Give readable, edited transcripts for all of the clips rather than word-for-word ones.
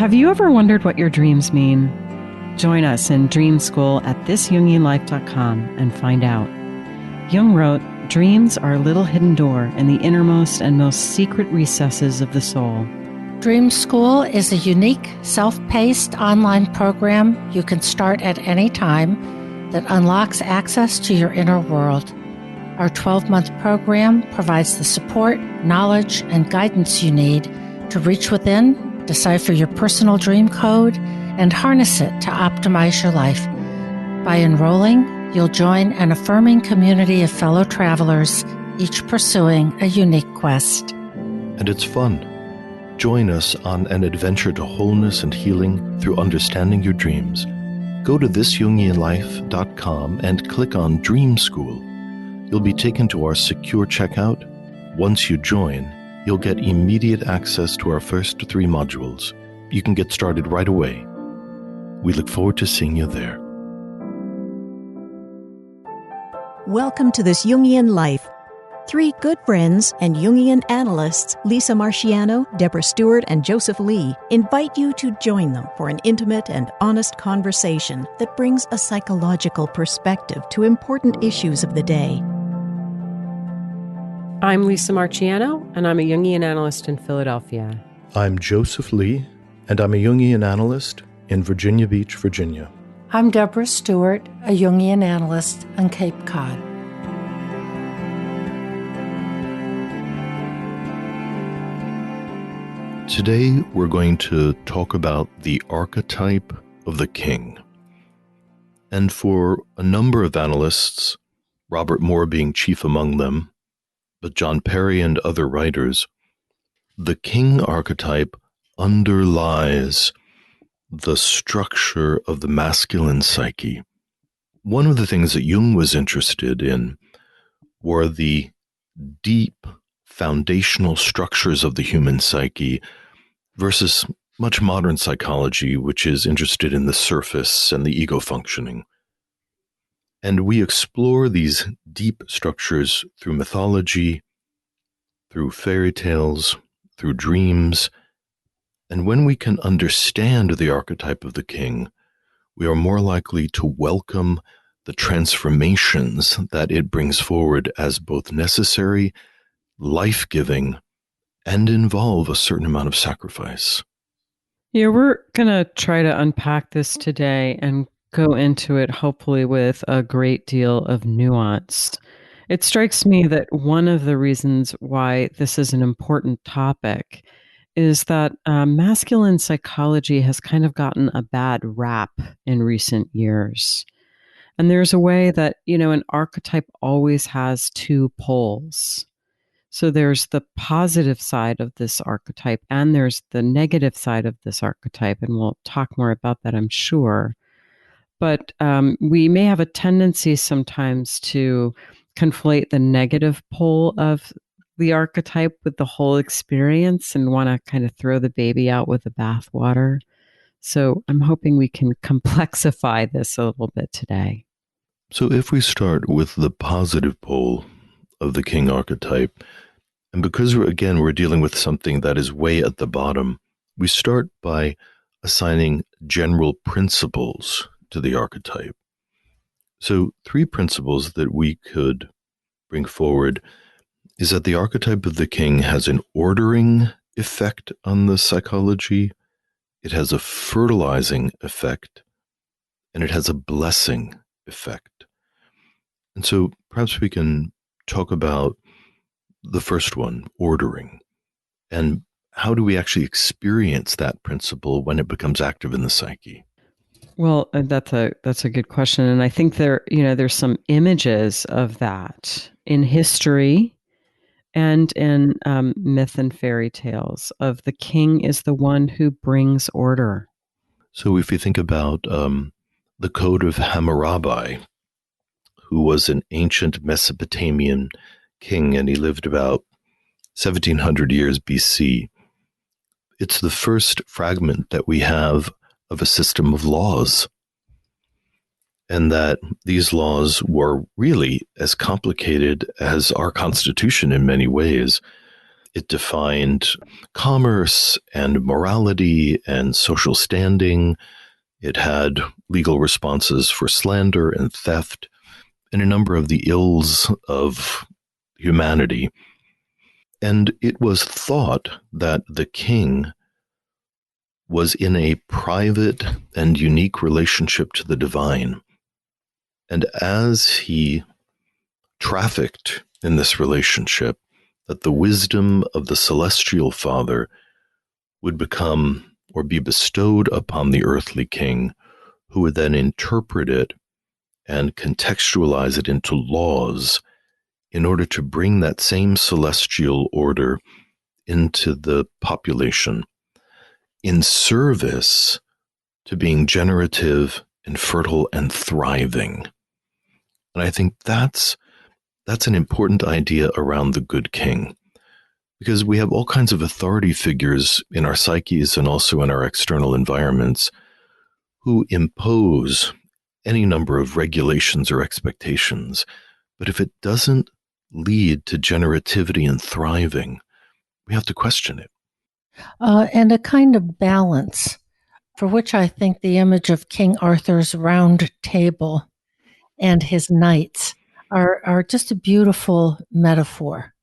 Have you ever wondered what your dreams mean? Join us in Dream School at thisjungianlife.com and find out. Jung wrote, "Dreams are a little hidden door in the innermost and most secret recesses of the soul." Dream School is a unique, self-paced online program you can start at any time that unlocks access to your inner world. Our 12-month program provides the support, knowledge, and guidance you need to reach within, decipher your personal dream code, and harness it to optimize your life. By enrolling, you'll join an affirming community of fellow travelers, each pursuing a unique quest. And it's fun. Join us on an adventure to wholeness and healing through understanding your dreams. Go to thisjungianlife.com and click on Dream School. You'll be taken to our secure checkout. Once you join, you'll get immediate access to our first 3 modules. You can get started right away. We look forward to seeing you there. Welcome to This Jungian Life. 3 good friends and Jungian analysts, Lisa Marciano, Deborah Stewart, and Joseph Lee, invite you to join them for an intimate and honest conversation that brings a psychological perspective to important issues of the day. I'm Lisa Marciano, and I'm a Jungian analyst in Philadelphia. I'm Joseph Lee, and I'm a Jungian analyst in Virginia Beach, Virginia. I'm Deborah Stewart, a Jungian analyst on Cape Cod. Today, we're going to talk about the archetype of the king. And for a number of analysts, Robert Moore being chief among them, but John Perry and other writers, the king archetype underlies the structure of the masculine psyche. One of the things that Jung was interested in were the deep foundational structures of the human psyche versus much modern psychology, which is interested in the surface and the ego functioning. And we explore these deep structures through mythology, through fairy tales, through dreams. And when we can understand the archetype of the king, we are more likely to welcome the transformations that it brings forward as both necessary, life-giving, and involve a certain amount of sacrifice. Yeah, we're going to try to unpack this today and go into it hopefully with a great deal of nuance. It strikes me that one of the reasons why this is an important topic is that masculine psychology has kind of gotten a bad rap in recent years. And there's a way that, an archetype always has 2 poles. So there's the positive side of this archetype and there's the negative side of this archetype. And we'll talk more about that, I'm sure. But we may have a tendency sometimes to conflate the negative pole of the archetype with the whole experience and want to kind of throw the baby out with the bathwater. So I'm hoping we can complexify this a little bit today. So if we start with the positive pole of the king archetype, and because we're dealing with something that is way at the bottom, we start by assigning general principles to the archetype. So 3 principles that we could bring forward is that the archetype of the king has an ordering effect on the psychology, it has a fertilizing effect, and it has a blessing effect. And so perhaps we can talk about the first one, ordering, and how do we actually experience that principle when it becomes active in the psyche? Well, that's a good question, and I think there's some images of that in history and in myth and fairy tales of the king is the one who brings order. So if you think about the Code of Hammurabi, who was an ancient Mesopotamian king, and he lived about 1700 years BC. It's the first fragment that we have of a system of laws, and that these laws were really as complicated as our Constitution in many ways. It defined commerce and morality and social standing. It had legal responses for slander and theft and a number of the ills of humanity. And it was thought that the king was in a private and unique relationship to the divine. And as he trafficked in this relationship, that the wisdom of the celestial father would become or be bestowed upon the earthly king, who would then interpret it and contextualize it into laws in order to bring that same celestial order into the population in service to being generative and fertile and thriving. And I think that's an important idea around the good king, because we have all kinds of authority figures in our psyches and also in our external environments who impose any number of regulations or expectations. But if it doesn't lead to generativity and thriving, we have to question it. And a kind of balance, for which I think the image of King Arthur's round table and his knights are just a beautiful metaphor.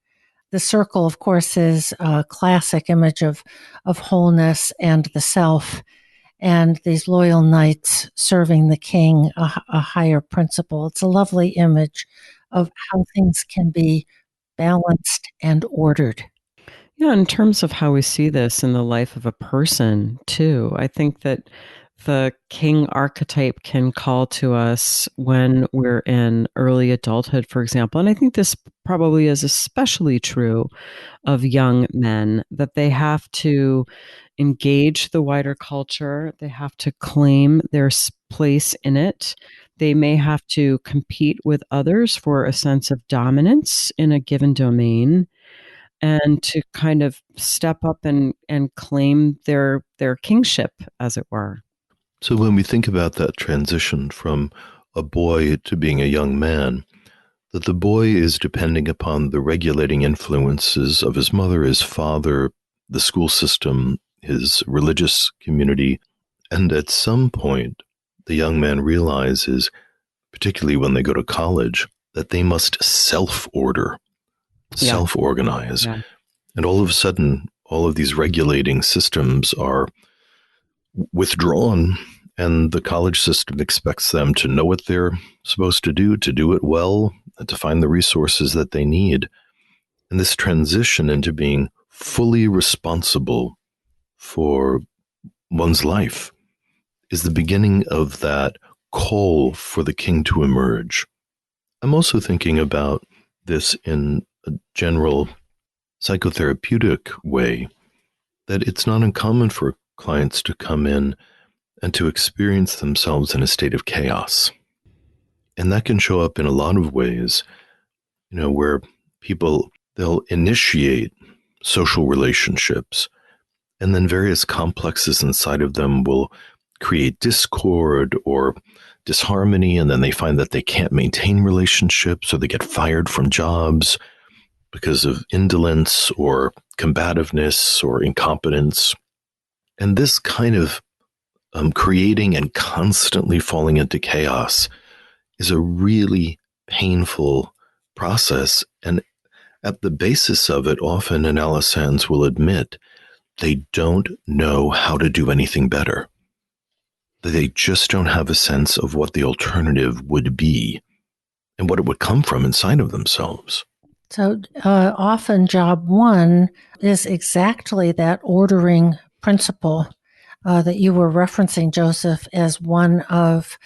The circle, of course, is a classic image of wholeness and the self, and these loyal knights serving the king, a higher principle. It's a lovely image of how things can be balanced and ordered. Yeah, in terms of how we see this in the life of a person, too, I think that the king archetype can call to us when we're in early adulthood, for example. And I think this probably is especially true of young men, that they have to engage the wider culture, they have to claim their place in it. They may have to compete with others for a sense of dominance in a given domain, and to kind of step up and claim their kingship, as it were. So when we think about that transition from a boy to being a young man, that the boy is depending upon the regulating influences of his mother, his father, the school system, his religious community. And at some point, the young man realizes, particularly when they go to college, that they must self-order, self-organize. Yeah. And all of a sudden, all of these regulating systems are withdrawn, and the college system expects them to know what they're supposed to do it well, and to find the resources that they need. And this transition into being fully responsible for one's life is the beginning of that call for the king to emerge. I'm also thinking about this in a general psychotherapeutic way, that it's not uncommon for clients to come in and to experience themselves in a state of chaos. And that can show up in a lot of ways, where people, they'll initiate social relationships, and then various complexes inside of them will create discord or disharmony, and then they find that they can't maintain relationships, or they get fired from jobs because of indolence or combativeness or incompetence. And this kind of creating and constantly falling into chaos is a really painful process. And at the basis of it, often analysans will admit they don't know how to do anything better. They just don't have a sense of what the alternative would be and what it would come from inside of themselves. So often job one is exactly that ordering principle that you were referencing, Joseph, as one of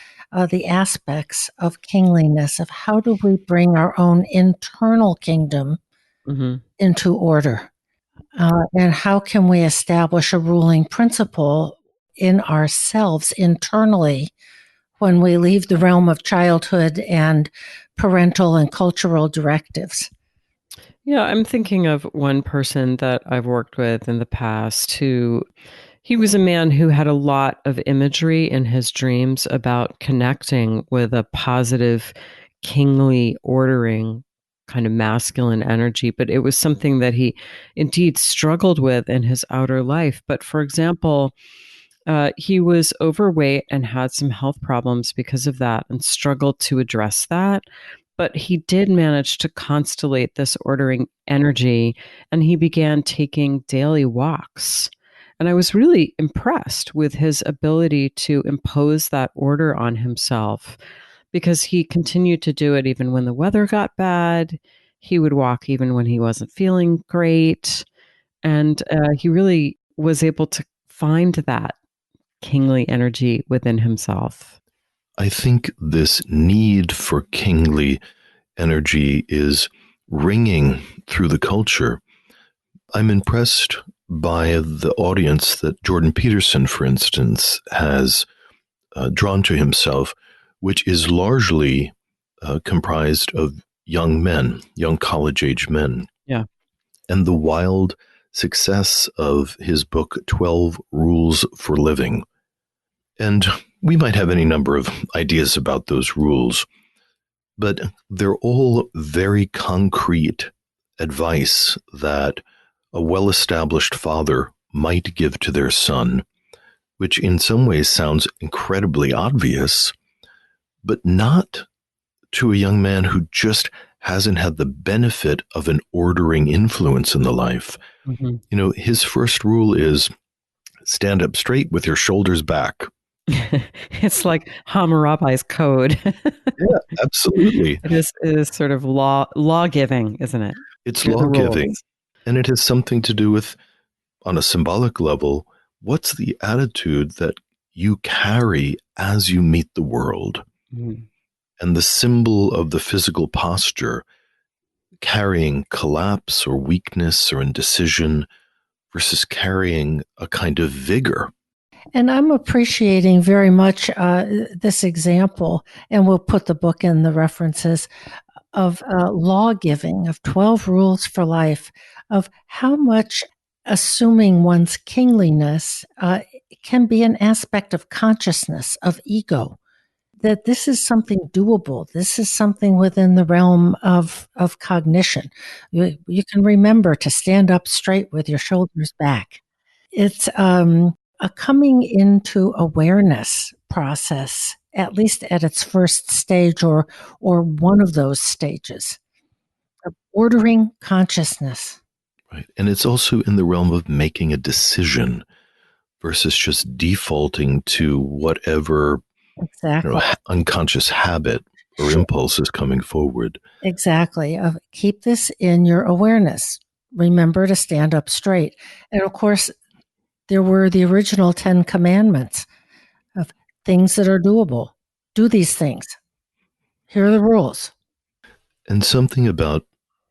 the aspects of kingliness, of how do we bring our own internal kingdom into order? And how can we establish a ruling principle in ourselves internally when we leave the realm of childhood and parental and cultural directives? Yeah, I'm thinking of one person that I've worked with in the past he was a man who had a lot of imagery in his dreams about connecting with a positive, kingly, ordering kind of masculine energy, but it was something that he indeed struggled with in his outer life. But for example, he was overweight and had some health problems because of that and struggled to address that. But he did manage to constellate this ordering energy, and he began taking daily walks. And I was really impressed with his ability to impose that order on himself because he continued to do it even when the weather got bad. He would walk even when he wasn't feeling great. And he really was able to find that kingly energy within himself. I think this need for kingly energy is ringing through the culture. I'm impressed by the audience that Jordan Peterson, for instance, has drawn to himself, which is largely comprised of young men, young college-age men. Yeah. And the wild success of his book, 12 Rules for Living. And we might have any number of ideas about those rules, but they're all very concrete advice that a well-established father might give to their son, which in some ways sounds incredibly obvious, but not to a young man who just hasn't had the benefit of an ordering influence in the life. Mm-hmm. You know, his first rule is stand up straight with your shoulders back. It's like Hammurabi's code. Yeah, absolutely. It is sort of law-giving, isn't it? It's law-giving. Rules. And it has something to do with, on a symbolic level, what's the attitude that you carry as you meet the world? Mm-hmm. And the symbol of the physical posture, carrying collapse or weakness or indecision versus carrying a kind of vigor. And I'm appreciating very much this example, and we'll put the book in the references, of law-giving, of 12 rules for life, of how much assuming one's kingliness can be an aspect of consciousness, of ego, that this is something doable. This is something within the realm of cognition. You can remember to stand up straight with your shoulders back. It's a coming into awareness process, at least at its first stage or one of those stages of ordering consciousness. Right. And it's also in the realm of making a decision versus just defaulting to whatever Exactly. Unconscious habit or impulse is coming forward. Exactly. Keep this in your awareness. Remember to stand up straight. And of course, there were the original 10 commandments of things that are doable. Do these things. Here are the rules. And something about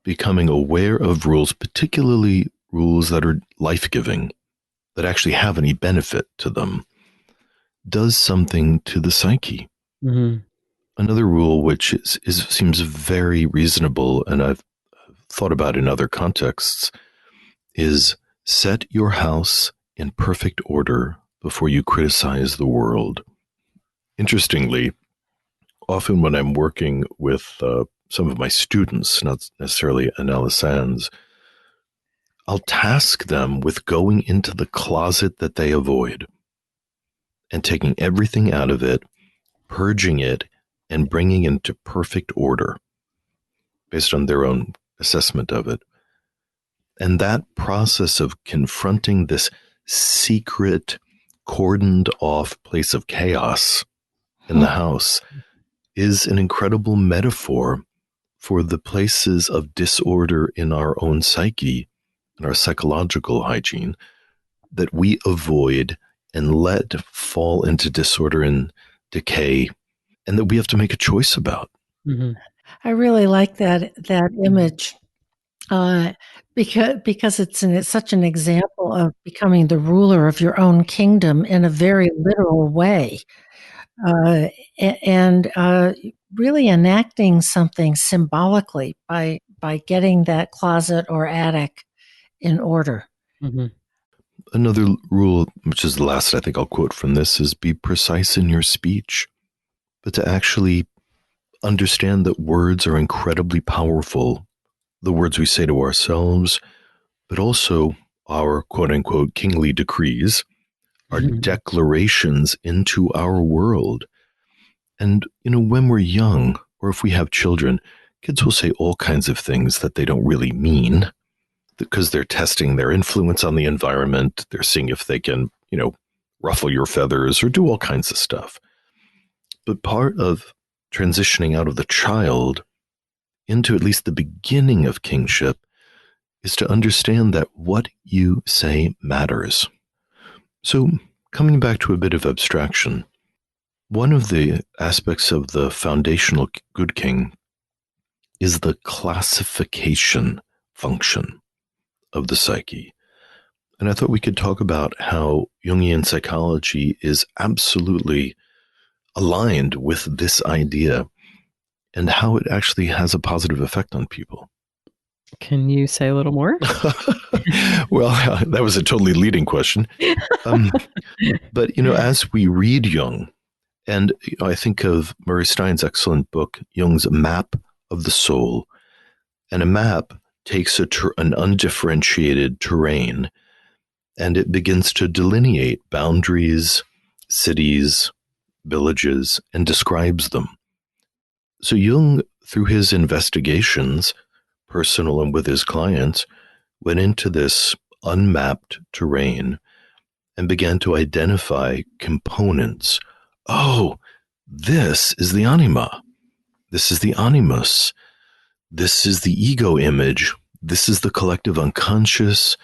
becoming aware of rules, particularly rules that are life-giving, that actually have any benefit to them, does something to the psyche. Mm-hmm. Another rule which seems very reasonable, and I've thought about in other contexts, is set your house in perfect order before you criticize the world. Interestingly, often when I'm working with some of my students, not necessarily analysans, I'll task them with going into the closet that they avoid and taking everything out of it, purging it, and bringing it into perfect order based on their own assessment of it. And that process of confronting this secret, cordoned off place of chaos in the house is an incredible metaphor for the places of disorder in our own psyche and our psychological hygiene that we avoid and let fall into disorder and decay, and that we have to make a choice about. Mm-hmm. I really like that image because it's such an example of becoming the ruler of your own kingdom in a very literal way, and really enacting something symbolically by getting that closet or attic in order. Mm-hmm. Another rule, which is the last I think I'll quote from this, is be precise in your speech, but to actually understand that words are incredibly powerful the words we say to ourselves, but also our quote unquote kingly decrees, our declarations into our world. And, when we're young, or if we have children, kids will say all kinds of things that they don't really mean because they're testing their influence on the environment. They're seeing if they can, ruffle your feathers or do all kinds of stuff. But part of transitioning out of the child into at least the beginning of kingship is to understand that what you say matters. So, coming back to a bit of abstraction, one of the aspects of the foundational good king is the classification function of the psyche. And I thought we could talk about how Jungian psychology is absolutely aligned with this idea and how it actually has a positive effect on people. Can you say a little more? Well, that was a totally leading question. But, as we read Jung, and I think of Murray Stein's excellent book, Jung's Map of the Soul, and a map takes an undifferentiated terrain, and it begins to delineate boundaries, cities, villages, and describes them. So Jung, through his investigations, personal and with his clients, went into this unmapped terrain and began to identify components. Oh, this is the anima. This is the animus. This is the ego image. This is the collective unconscious.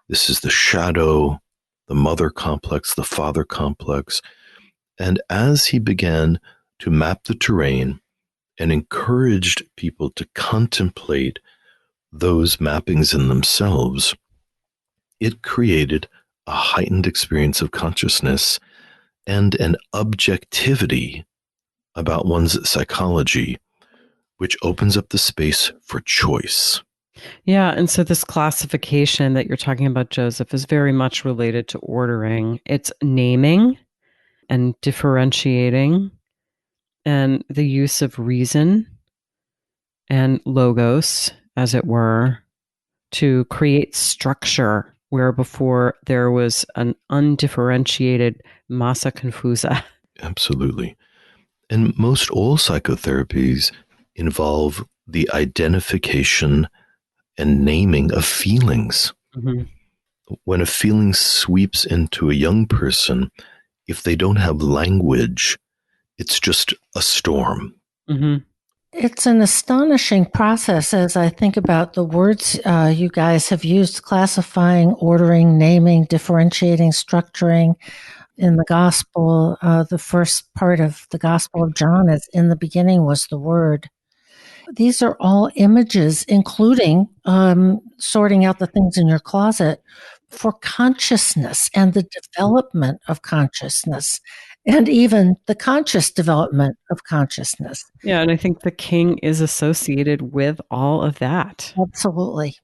This is the shadow, the mother complex, the father complex. And as he began to map the terrain and encouraged people to contemplate those mappings in themselves, it created a heightened experience of consciousness and an objectivity about one's psychology, which opens up the space for choice. Yeah. And so this classification that you're talking about, Joseph, is very much related to ordering. It's naming and differentiating and the use of reason and logos, as it were, to create structure where before there was an undifferentiated massa confusa. Absolutely. And most all psychotherapies involve the identification and naming of feelings. Mm-hmm. When a feeling sweeps into a young person, if they don't have language, it's just a storm. Mm-hmm. It's an astonishing process as I think about the words you guys have used: classifying, ordering, naming, differentiating, structuring. In the gospel, the first part of the Gospel of John is, in the beginning was the Word. These are all images, including sorting out the things in your closet for consciousness and the development of consciousness, and even the conscious development of consciousness. Yeah, and I think the king is associated with all of that. Absolutely.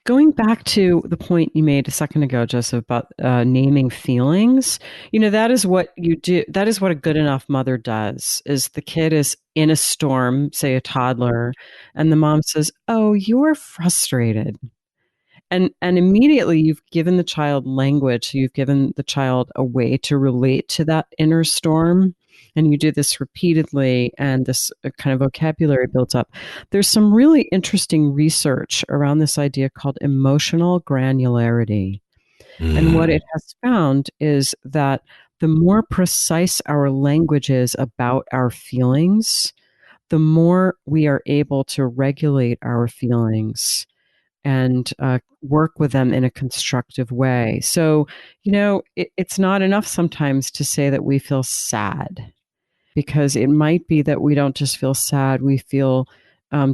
Going back to the point you made a second ago, Joseph, about naming feelings, that is what you do. That is what a good enough mother does. Is the kid is in a storm, say a toddler, and the mom says, "Oh, you're frustrated." And immediately you've given the child language. You've given the child a way to relate to that inner storm. And you do this repeatedly, and this kind of vocabulary builds up. There's some really interesting research around this idea called emotional granularity. And what it has found is that the more precise our language is about our feelings, the more we are able to regulate our feelings and work with them in a constructive way. So, it's not enough sometimes to say that we feel sad, because it might be that we don't just feel sad, we feel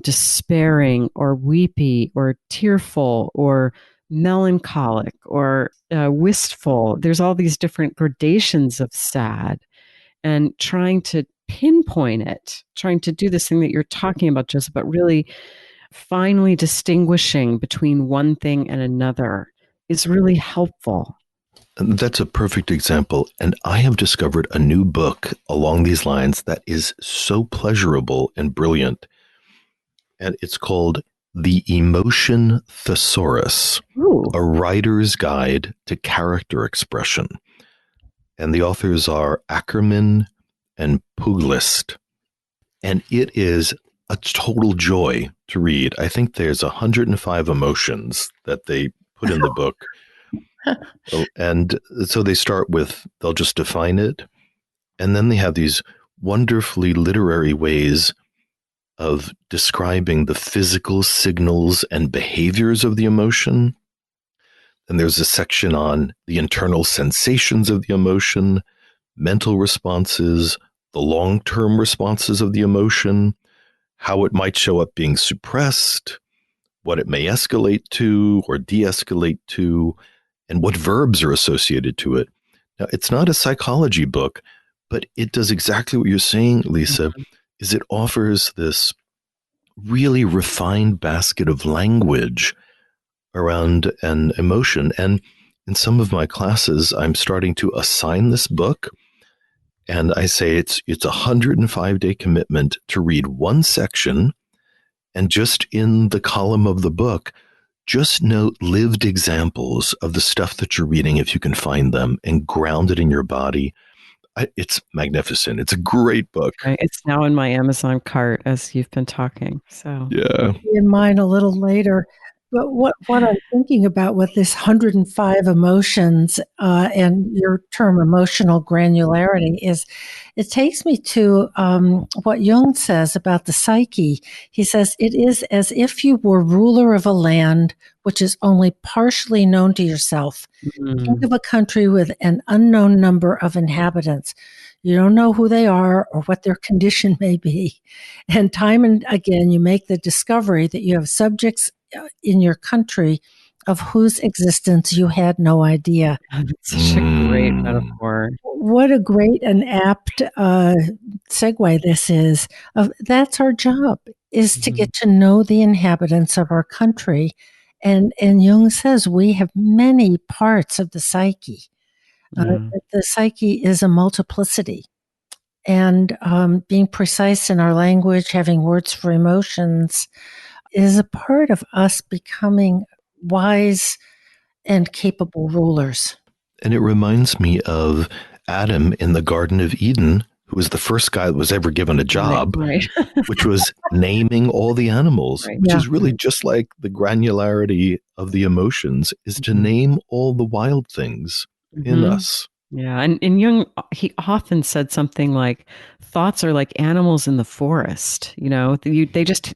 despairing or weepy or tearful or melancholic or wistful. There's all these different gradations of sad, and trying to pinpoint it, trying to do this thing that you're talking about, Joseph, but really finally distinguishing between one thing and another is really helpful. That's a perfect example. And I have discovered a new book along these lines that is so pleasurable and brilliant. And it's called The Emotion Thesaurus, Ooh. a writer's guide to character expression. And the authors are Ackerman and Puglist. And it is a total joy to read. I think there's 105 emotions that they put in the book. And so they start with, they'll just define it. And then they have these wonderfully literary ways of describing the physical signals and behaviors of the emotion. And there's a section on the internal sensations of the emotion, mental responses, the long-term responses of the emotion, how it might show up being suppressed, what it may escalate to or de-escalate to, and what verbs are associated to it. Now, it's not a psychology book, but it does exactly what you're saying, Lisa, is it offers this really refined basket of language around an emotion. And in some of my classes, I'm starting to assign this book. And I say it's a 105-day commitment to read one section, and just in the column of the book, just note lived examples of the stuff that you're reading if you can find them, and ground it in your body. It's magnificent. It's a great book. Okay. It's now in my Amazon cart as you've been talking. So Yeah. In mine a little later. But what I'm thinking about with this 105 emotions and your term emotional granularity is it takes me to what Jung says about the psyche. He says, it is as if you were ruler of a land which is only partially known to yourself. Think of a country with an unknown number of inhabitants. You don't know who they are or what their condition may be. And time and again, you make the discovery that you have subjects in your country of whose existence you had no idea. That's such a great metaphor. What a great and apt segue this is. That's our job, is to get to know the inhabitants of our country. And Jung says we have many parts of the psyche. The psyche is a multiplicity. And being precise in our language, having words for emotions, is a part of us becoming wise and capable rulers. And it reminds me of Adam in the Garden of Eden, who was the first guy that was ever given a job, right. which was naming all the animals, Right. which is really just like the granularity of the emotions, is to name all the wild things in us. Yeah. And Jung, he often said something like, thoughts are like animals in the forest. You know, you just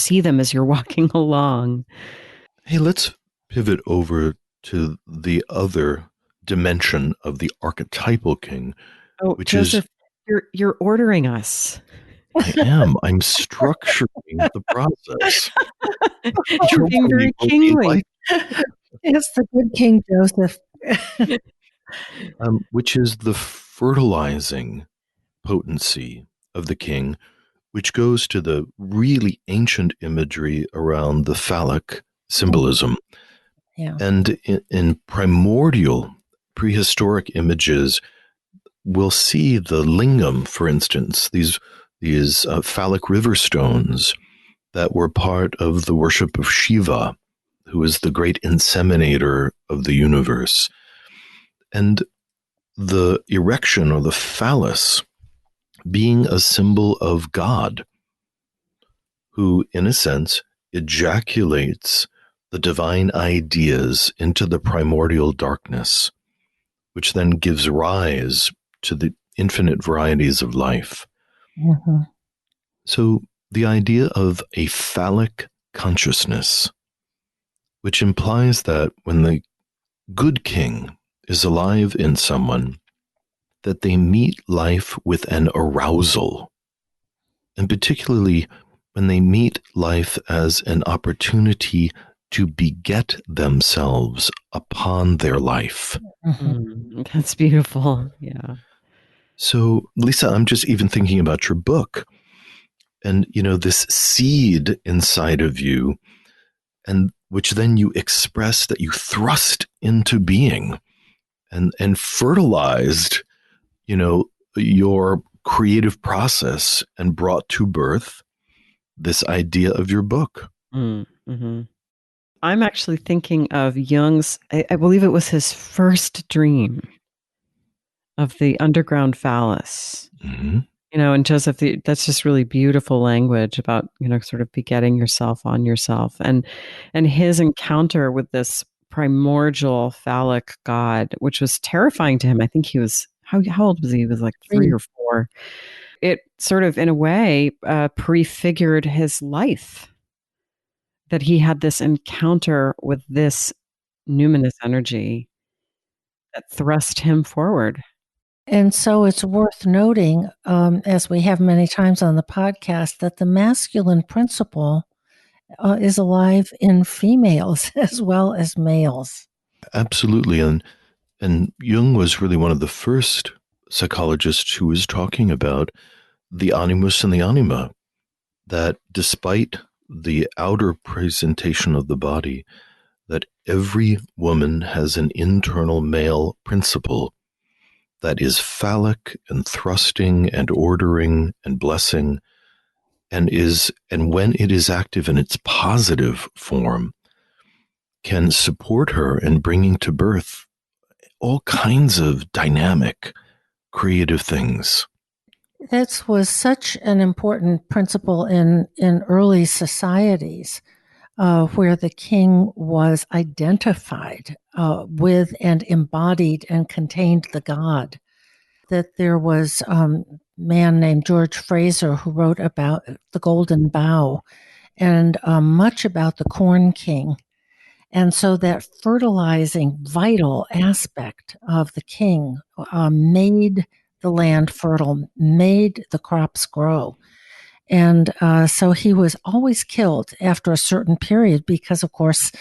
see them as you're walking along. Hey, let's pivot over to the other dimension of the archetypal king, which Joseph, you're ordering us. I am. I'm structuring the process. You're being very kingly. It's the good King Joseph. Which is the fertilizing potency of the king, which goes to the really ancient imagery around the phallic symbolism. Yeah. And in primordial prehistoric images, we'll see the lingam, for instance, these phallic river stones that were part of the worship of Shiva, who is the great inseminator of the universe. And the erection, or the phallus, being a symbol of God, who, in a sense, ejaculates the divine ideas into the primordial darkness, which then gives rise to the infinite varieties of life. Mm-hmm. So the idea of a phallic consciousness, which implies that when the good king is alive in someone, that they meet life with an arousal, and particularly when they meet life as an opportunity to beget themselves upon their life. That's beautiful. Yeah. So, Lisa, I'm just even thinking about your book, and this seed inside of you, and which then you express, that you thrust into being and fertilized your creative process, and brought to birth this idea of your book. Mm-hmm. I'm actually thinking of Jung's, I believe it was his first dream of the underground phallus. Mm-hmm. And Joseph, that's just really beautiful language about, sort of begetting yourself on yourself. And his encounter with this primordial phallic god, which was terrifying to him. I think he was, how old was he? He was like 3 or 4. It sort of, in a way, prefigured his life, that he had this encounter with this numinous energy that thrust him forward. And so it's worth noting, as we have many times on the podcast, that the masculine principle is alive in females as well as males. Absolutely. And Jung was really one of the first psychologists who was talking about the animus and the anima, that despite the outer presentation of the body, that every woman has an internal male principle that is phallic and thrusting and ordering and blessing, and when it is active in its positive form, can support her in bringing to birth all kinds of dynamic, creative things. That was such an important principle in early societies, where the king was identified with and embodied and contained the god. That there was a man named George Fraser who wrote about the golden bough and much about the corn king. And so that fertilizing, vital aspect of the king made the land fertile, made the crops grow. And so he was always killed after a certain period because, of course,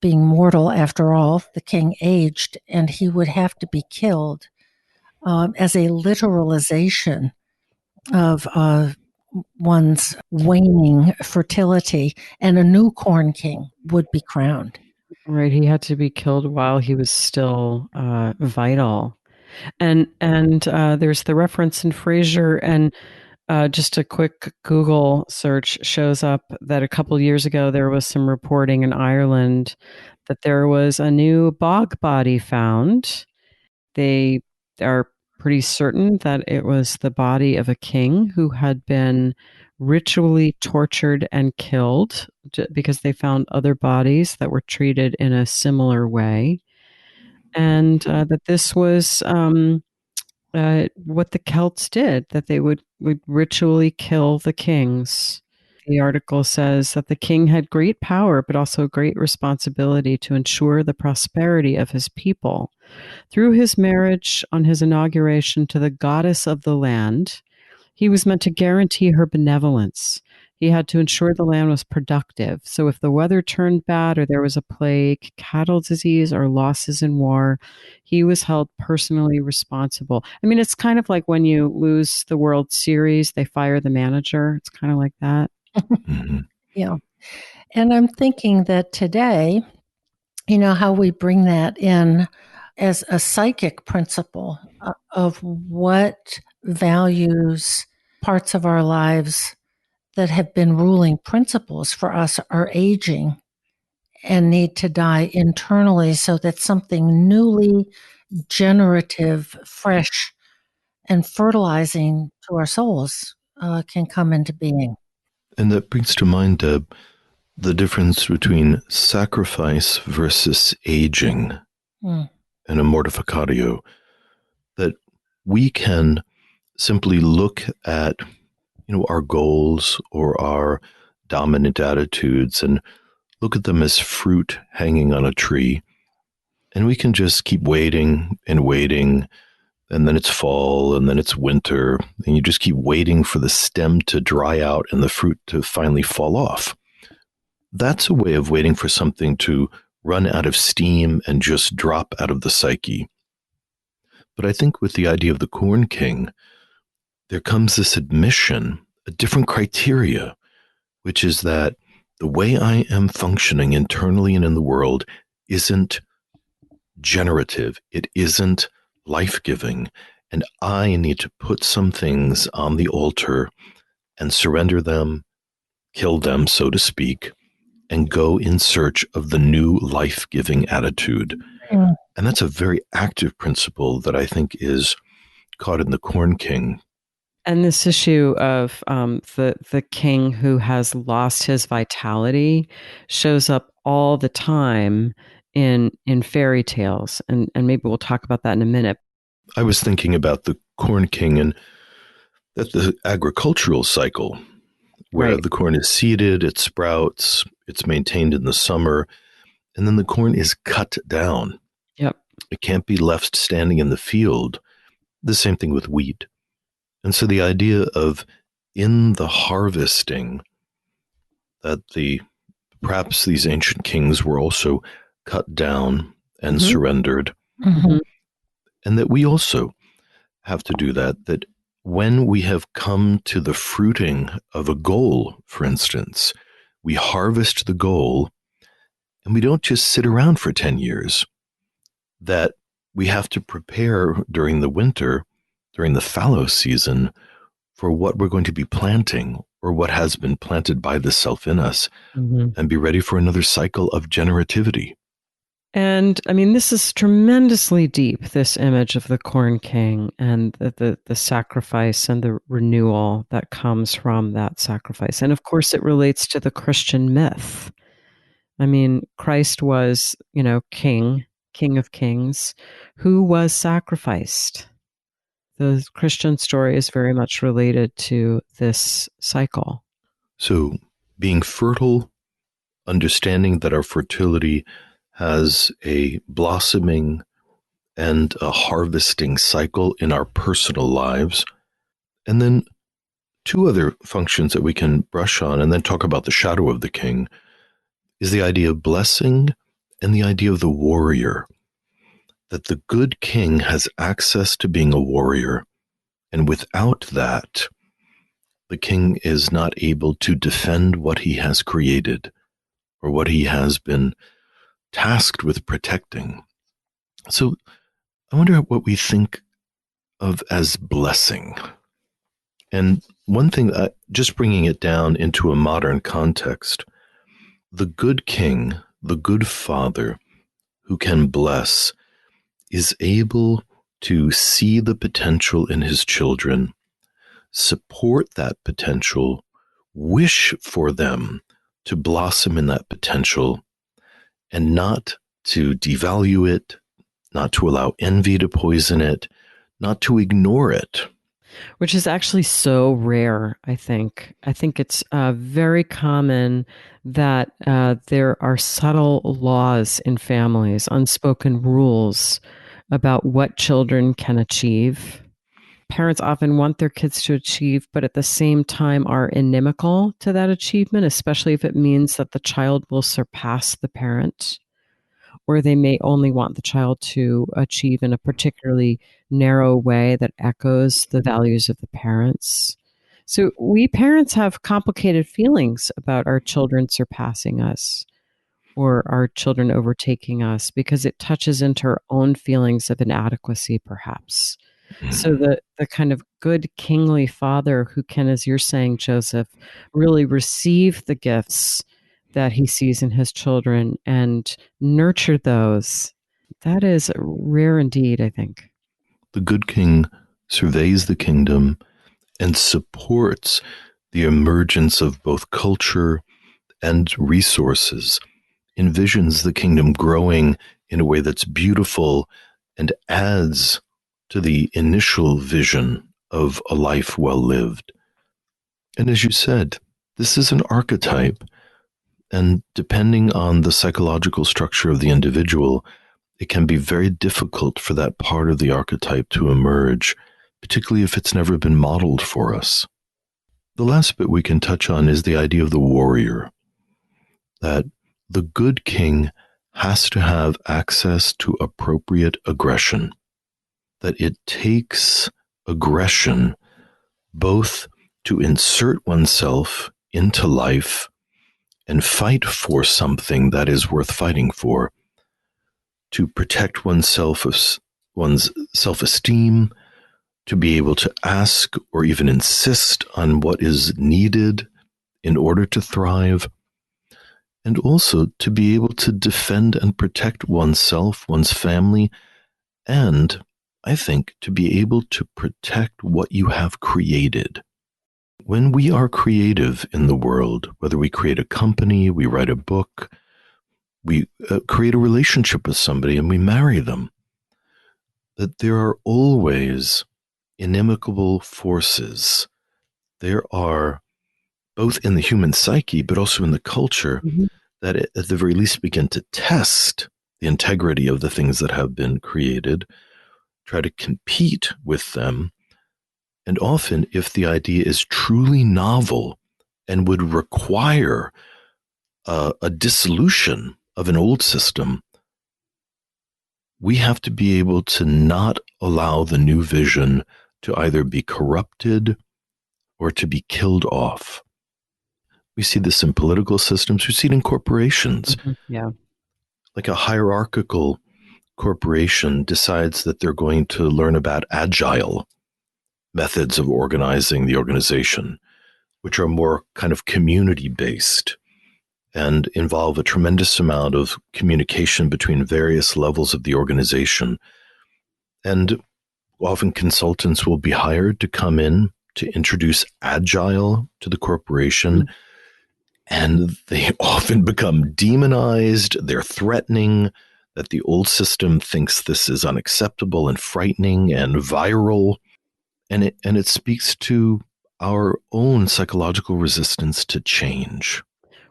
being mortal, after all, the king aged and he would have to be killed as a literalization of one's waning fertility, and a new corn king would be crowned. Right, he had to be killed while he was still vital, and there's the reference in Fraser, and just a quick Google search shows up that a couple years ago there was some reporting in Ireland that there was a new bog body found. They are pretty certain that it was the body of a king who had been ritually tortured and killed because they found other bodies that were treated in a similar way. And that this was what the Celts did, that they would ritually kill the kings. The article says that the king had great power, but also great responsibility to ensure the prosperity of his people. Through his marriage on his inauguration to the goddess of the land, he was meant to guarantee her benevolence. He had to ensure the land was productive. So if the weather turned bad or there was a plague, cattle disease, or losses in war, he was held personally responsible. I mean, it's kind of like when you lose the World Series, they fire the manager. It's kind of like that. Mm-hmm. Yeah. And I'm thinking that today, how we bring that in as a psychic principle of what values parts of our lives that have been ruling principles for us are aging and need to die internally so that something newly generative, fresh, and fertilizing to our souls can come into being. And that brings to mind the difference between sacrifice versus aging and a mortificatio, that we can simply look at our goals or our dominant attitudes and look at them as fruit hanging on a tree, and we can just keep waiting and waiting, and then it's fall and then it's winter, and you just keep waiting for the stem to dry out and the fruit to finally fall off. That's a way of waiting for something to run out of steam and just drop out of the psyche. But I think with the idea of the Corn King, there comes this admission, a different criteria, which is that the way I am functioning internally and in the world isn't generative. It isn't life-giving. And I need to put some things on the altar and surrender them, kill them, so to speak, and go in search of the new life-giving attitude. Mm. And that's a very active principle that I think is caught in the Corn King. And this issue of the king who has lost his vitality shows up all the time in fairy tales, and maybe we'll talk about that in a minute. I was thinking about the Corn King and that the agricultural cycle, where Right. the corn is seeded, it sprouts, it's maintained in the summer, and then the corn is cut down. Yep. It can't be left standing in the field. The same thing with wheat. And so the idea of in the harvesting that perhaps these ancient kings were also cut down and surrendered, Mm-hmm. and that we also have to do that when we have come to the fruiting of a goal, for instance, we harvest the goal and we don't just sit around for 10 years, that we have to prepare during the winter, during the fallow season, for what we're going to be planting or what has been planted by the self in us, and be ready for another cycle of generativity. And I mean, this is tremendously deep, this image of the Corn King and the sacrifice and the renewal that comes from that sacrifice. And of course, it relates to the Christian myth. I mean, Christ was, king of kings, who was sacrificed. The Christian story is very much related to this cycle. So being fertile, understanding that our fertility has a blossoming and a harvesting cycle in our personal lives. And then two other functions that we can brush on and then talk about the shadow of the king is the idea of blessing and the idea of the warrior. That the good king has access to being a warrior. And without that, the king is not able to defend what he has created or what he has been tasked with protecting. So I wonder what we think of as blessing. And one thing, just bringing it down into a modern context, the good king, the good father who can bless, is able to see the potential in his children, support that potential, wish for them to blossom in that potential, and not to devalue it, not to allow envy to poison it, not to ignore it. Which is actually so rare, I think. I think it's very common that there are subtle laws in families, unspoken rules about what children can achieve. Parents often want their kids to achieve, but at the same time are inimical to that achievement, especially if it means that the child will surpass the parent, or they may only want the child to achieve in a particularly narrow way that echoes the values of the parents. So we parents have complicated feelings about our children surpassing us or our children overtaking us because it touches into our own feelings of inadequacy, perhaps. So the kind of good kingly father who can, as you're saying, Joseph, really receive the gifts that he sees in his children and nurture those, that is rare indeed, I think. The good king surveys the kingdom and supports the emergence of both culture and resources, envisions the kingdom growing in a way that's beautiful and adds to the initial vision of a life well lived. And as you said, this is an archetype, and depending on the psychological structure of the individual, it can be very difficult for that part of the archetype to emerge, particularly if it's never been modeled for us. The last bit we can touch on is the idea of the warrior, that the good king has to have access to appropriate aggression, that it takes aggression both to insert oneself into life and fight for something that is worth fighting for, to protect one's self-esteem, to be able to ask or even insist on what is needed in order to thrive, and also to be able to defend and protect oneself, one's family, and I think to be able to protect what you have created. When we are creative in the world, whether we create a company, we write a book, we create a relationship with somebody and we marry them, that there are always inimical forces. There are both in the human psyche, but also in the culture, that at the very least begin to test the integrity of the things that have been created, try to compete with them. And often, if the idea is truly novel and would require a dissolution of an old system, we have to be able to not allow the new vision to either be corrupted or to be killed off. We see this in political systems. We see it in corporations. Yeah. Like a hierarchical corporation decides that they're going to learn about agile methods of organizing the organization, which are more kind of community-based and involve a tremendous amount of communication between various levels of the organization. And often consultants will be hired to come in to introduce agile to the corporation. And they often become demonized. They're threatening that the old system thinks this is unacceptable and frightening and viral. And it speaks to our own psychological resistance to change.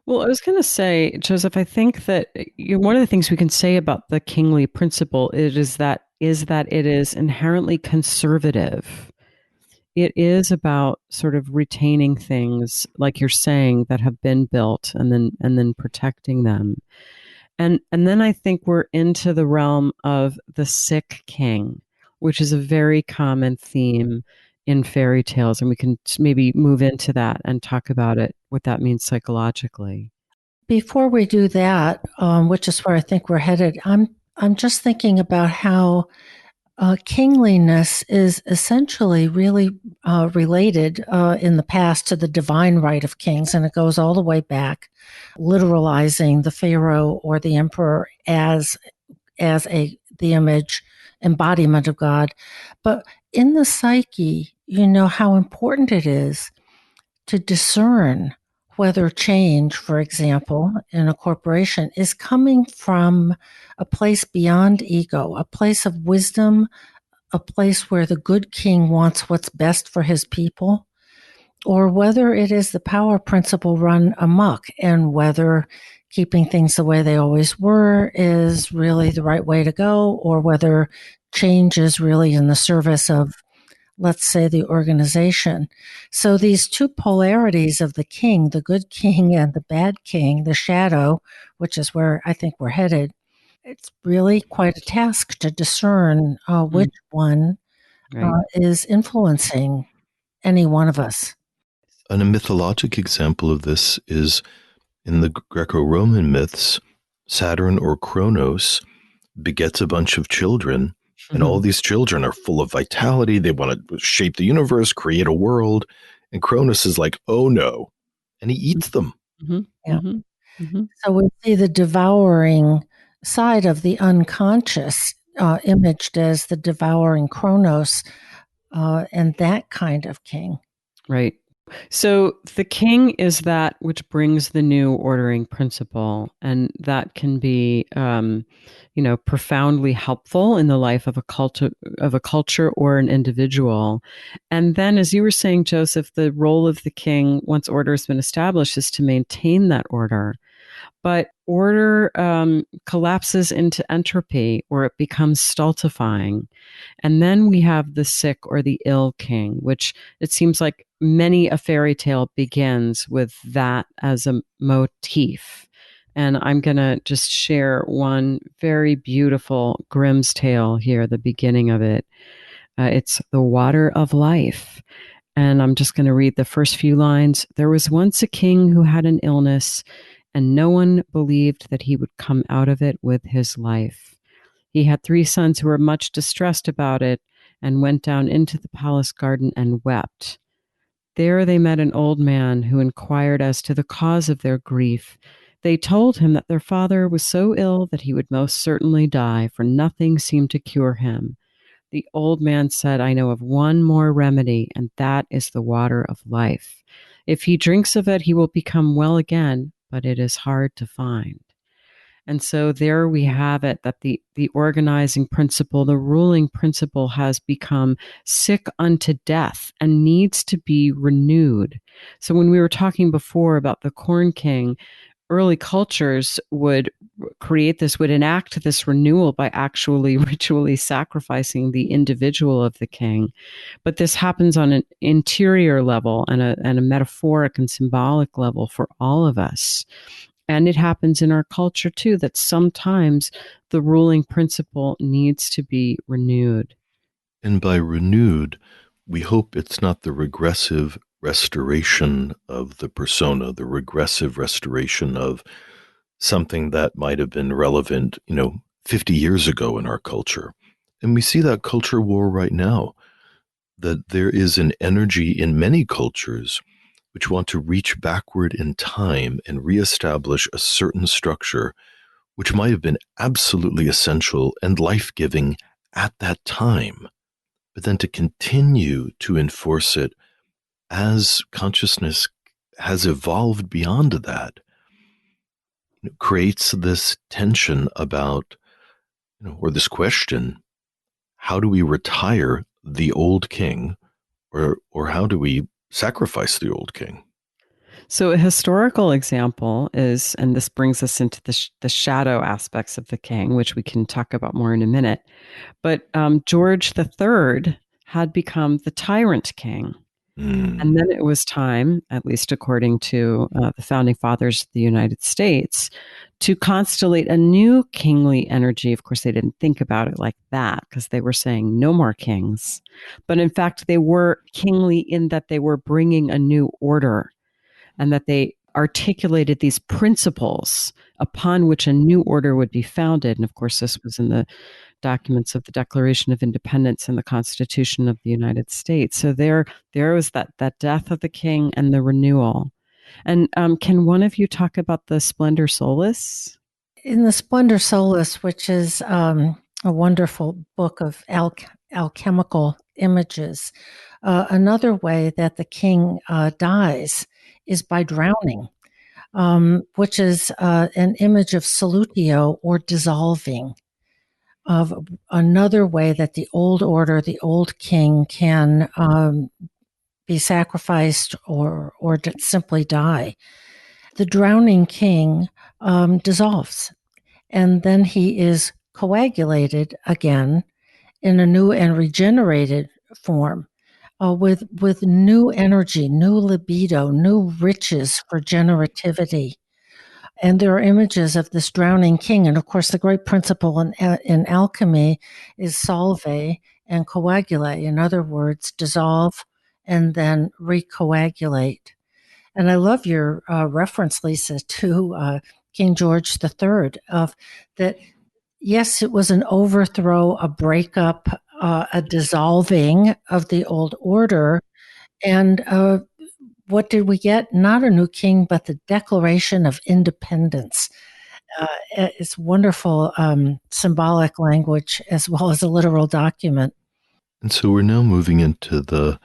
Well, I was going to say, Joseph, I think that one of the things we can say about the kingly principle is that it is inherently conservative. It is about sort of retaining things, like you're saying, that have been built and then protecting them. And then I think we're into the realm of the sick king, which is a very common theme in fairy tales, and we can maybe move into that and talk about it, what that means psychologically. Before we do that, which is where I think we're headed, I'm just thinking about how kingliness is essentially really related in the past to the divine right of kings, and it goes all the way back, literalizing the pharaoh or the emperor as the image embodiment of God. But in the psyche, you know how important it is to discern whether change, for example, in a corporation is coming from a place beyond ego, a place of wisdom, a place where the good king wants what's best for his people, or whether it is the power principle run amok, and whether keeping things the way they always were is really the right way to go, or whether change is really in the service of, let's say, the organization. So these two polarities of the king, the good king and the bad king, the shadow, which is where I think we're headed, it's really quite a task to discern which one is influencing any one of us. And a mythologic example of this is in the Greco-Roman myths, Saturn or Kronos begets a bunch of children, and all these children are full of vitality. They want to shape the universe, create a world. And Cronus is like, oh no. And he eats them. So we see the devouring side of the unconscious imaged as the devouring Kronos and that kind of king. Right. So the king is that which brings the new ordering principle, and that can be, profoundly helpful in the life of a culture or an individual. And then, as you were saying, Joseph, the role of the king, once order has been established, is to maintain that order. But order collapses into entropy, or it becomes stultifying. And then we have the sick or the ill king, which it seems like many a fairy tale begins with that as a motif. And I'm going to just share one very beautiful Grimm's tale here, the beginning of it. It's The Water of Life. And I'm just going to read the first few lines. There was once a king who had an illness, and no one believed that he would come out of it with his life. He had 3 sons who were much distressed about it and went down into the palace garden and wept. There they met an old man who inquired as to the cause of their grief, They told him that their father was so ill that he would most certainly die, for nothing seemed to cure him. The old man said, I know of one more remedy, and that is the water of life. If he drinks of it, he will become well again, but it is hard to find. And so there we have it, that the organizing principle, the ruling principle, has become sick unto death and needs to be renewed. So when we were talking before about the Corn King, early cultures would would enact this renewal by actually ritually sacrificing the individual of the king. But this happens on an interior level and a metaphoric and symbolic level for all of us. And it happens in our culture too, that sometimes the ruling principle needs to be renewed. And by renewed, we hope it's not the regressive restoration of the persona, the regressive restoration of something that might have been relevant, 50 years ago in our culture. And we see that culture war right now, that there is an energy in many cultures which want to reach backward in time and reestablish a certain structure which might have been absolutely essential and life-giving at that time, but then to continue to enforce it as consciousness has evolved beyond that. It creates this tension about, or this question, how do we retire the old king, or how do we sacrifice the old king? So a historical example is, and this brings us into the shadow aspects of the king, which we can talk about more in a minute, but George III had become the tyrant king. And then it was time, at least according to the founding fathers of the United States, to constellate a new kingly energy. Of course, they didn't think about it like that because they were saying no more kings. But in fact, they were kingly in that they were bringing a new order, and that they articulated these principles upon which a new order would be founded. And of course, this was in the documents of the Declaration of Independence and the Constitution of the United States. So there was that death of the king and the renewal. And can one of you talk about the Splendor Solis? In the Splendor Solis, which is a wonderful book of alchemical images, another way that the king dies is by drowning, which is an image of solutio, or dissolving, of another way that the old order, the old king, can be sacrificed or simply die. The drowning king dissolves, and then he is coagulated again in a new and regenerated form, with new energy, new libido, new riches for generativity. And there are images of this drowning king. And of course, the great principle in alchemy is solve and coagulate. In other words, dissolve and then recoagulate. And I love your reference, Lisa, to King George III, of that. Yes, it was an overthrow, a breakup, a dissolving of the old order. And what did we get? Not a new king, but the Declaration of Independence. It's wonderful symbolic language as well as a literal document. And so we're now moving into the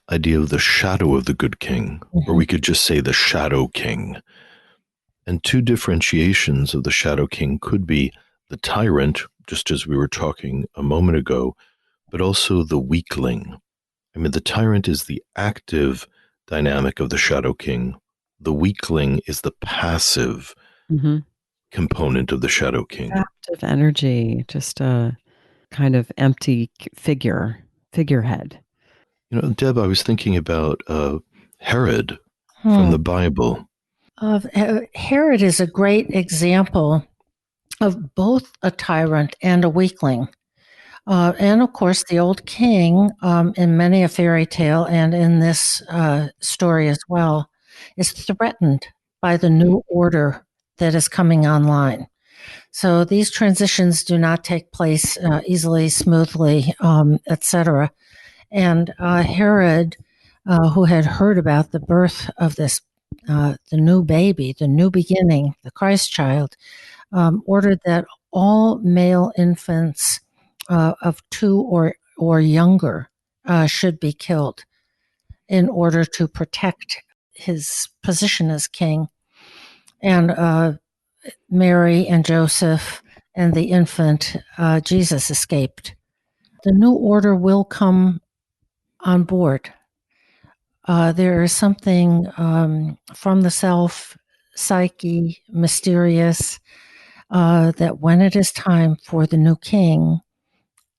idea of the shadow of the good king, or we could just say the shadow king. And two differentiations of the shadow king could be the tyrant, just as we were talking a moment ago, but also the weakling. I mean, the tyrant is the active dynamic of the shadow king. The weakling is the passive component of the shadow king. Active energy, just a kind of empty figurehead. Deb, I was thinking about Herod from the Bible. Herod is a great example of both a tyrant and a weakling. And of course, the old king, in many a fairy tale and in this story as well, is threatened by the new order that is coming online. So these transitions do not take place easily, smoothly, etc. And Herod, who had heard about the birth of this the new baby, the new beginning, the Christ child, ordered that all male infants of 2 or younger should be killed in order to protect his position as king. And Mary and Joseph and the infant Jesus escaped. The new order will come on board. There is something from the self, psyche, mysterious, that when it is time for the new king,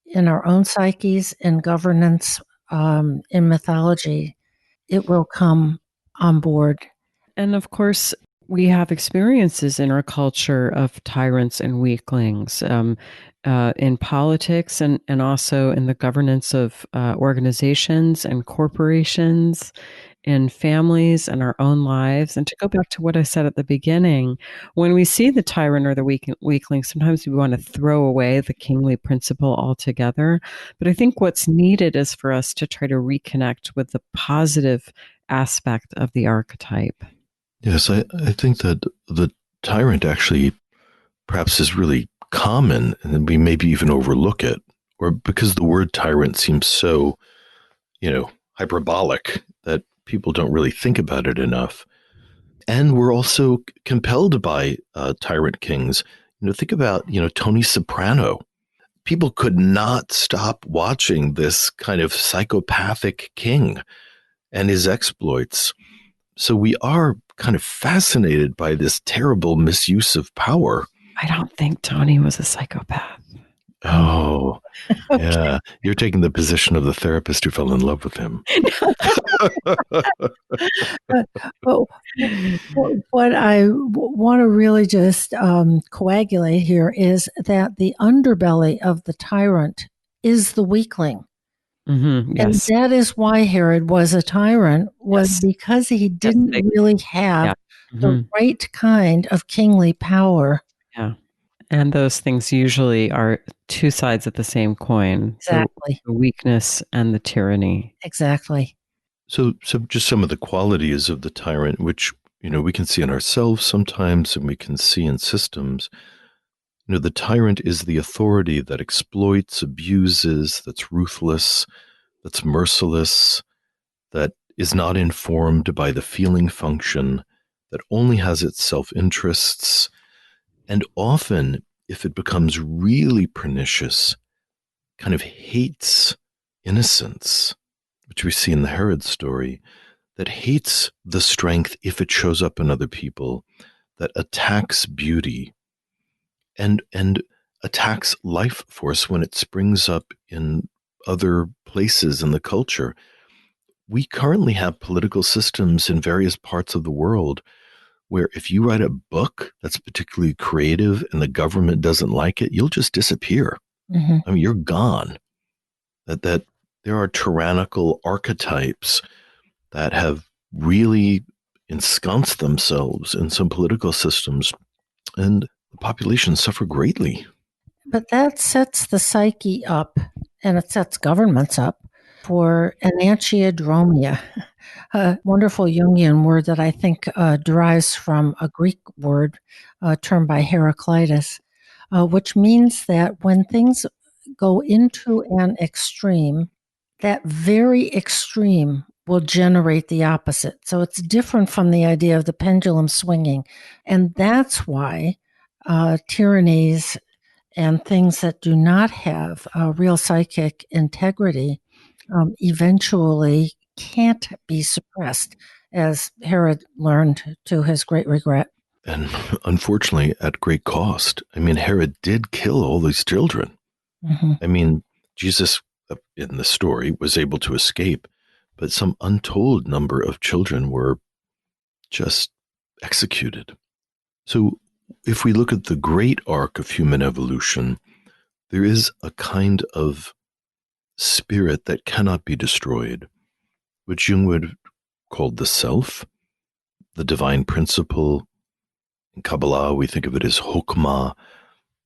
in our own psyches, in governance, in mythology, it will come on board. And of course, we have experiences in our culture of tyrants and weaklings in politics and also in the governance of organizations and corporations, in families and our own lives. And to go back to what I said at the beginning, when we see the tyrant or the weakling, sometimes we want to throw away the kingly principle altogether. But I think what's needed is for us to try to reconnect with the positive aspect of the archetype. Yes, I think that the tyrant actually perhaps is really common, and we maybe even overlook it, or because the word tyrant seems so, hyperbolic that people don't really think about it enough. And we're also compelled by tyrant kings. Think about, Tony Soprano. People could not stop watching this kind of psychopathic king and his exploits. So we are kind of fascinated by this terrible misuse of power. I don't think Tony was a psychopath. Oh, yeah. You're taking the position of the therapist who fell in love with him. But what I want to really just coagulate here is that the underbelly of the tyrant is the weakling. Mm-hmm, yes. And that is why Herod was a tyrant, was because he didn't really have the right kind of kingly power. Yeah. And those things usually are two sides of the same coin. Exactly. The weakness and the tyranny. Exactly. So just some of the qualities of the tyrant, which, we can see in ourselves sometimes and we can see in systems. The tyrant is the authority that exploits, abuses, that's ruthless, that's merciless, that is not informed by the feeling function, that only has its self-interests, and often, if it becomes really pernicious, kind of hates innocence, which we see in the Herod story, that hates the strength if it shows up in other people, that attacks beauty, and attacks life force when it springs up in other places in the culture. We currently have political systems in various parts of the world where if you write a book that's particularly creative and the government doesn't like it, you'll just disappear. Mm-hmm. I mean, you're gone. That there are tyrannical archetypes that have really ensconced themselves in some political systems, and the population suffer greatly. But that sets the psyche up, and it sets governments up for enantiodromia, a wonderful Jungian word that I think derives from a Greek word termed by Heraclitus, which means that when things go into an extreme, that very extreme will generate the opposite. So it's different from the idea of the pendulum swinging. And that's why tyrannies and things that do not have real psychic integrity eventually can't be suppressed, as Herod learned to his great regret. And unfortunately, at great cost. I mean, Herod did kill all these children. Mm-hmm. I mean, Jesus, in the story, was able to escape, but some untold number of children were just executed. So if we look at the great arc of human evolution, there is a kind of spirit that cannot be destroyed, which Jung would call the self, the divine principle. In Kabbalah, we think of it as Hokmah,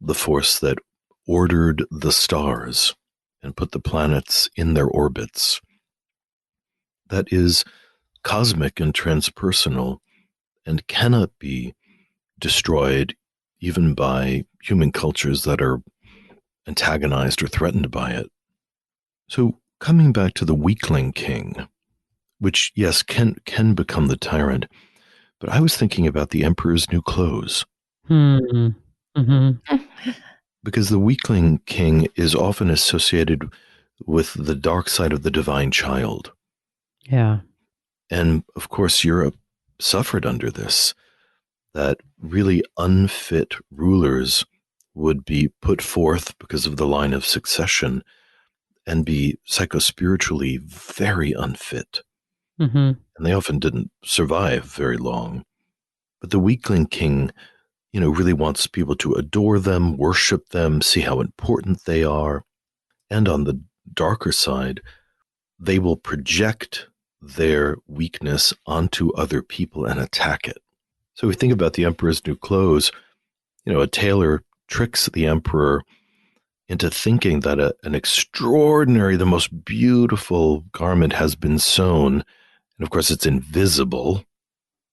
the force that ordered the stars and put the planets in their orbits. That is cosmic and transpersonal, and cannot be destroyed even by human cultures that are antagonized or threatened by it. So coming back to the weakling king, which, yes, can become the tyrant, but I was thinking about the emperor's new clothes. Mm-hmm. Because the weakling king is often associated with the dark side of the divine child. Yeah. And of course, Europe suffered under this, that really unfit rulers would be put forth because of the line of succession and be psychospiritually very unfit. Mm-hmm. And they often didn't survive very long. But the weakling king, really wants people to adore them, worship them, see how important they are. And on the darker side, they will project their weakness onto other people and attack it. So we think about the emperor's new clothes. A tailor tricks the emperor into thinking that an extraordinary, the most beautiful garment has been sewn. And of course, it's invisible.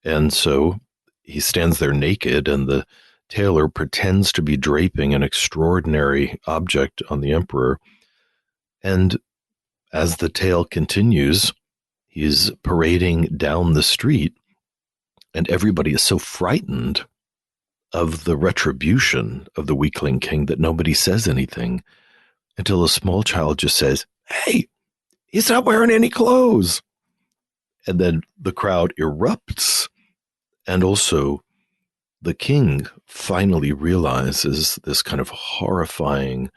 And so he stands there naked, and the tailor pretends to be draping an extraordinary object on the emperor. And as the tale continues, he's parading down the street, and everybody is so frightened of the retribution of the weakling king that nobody says anything until a small child just says, "Hey, he's not wearing any clothes." And then the crowd erupts. And also, the king finally realizes this kind of horrifying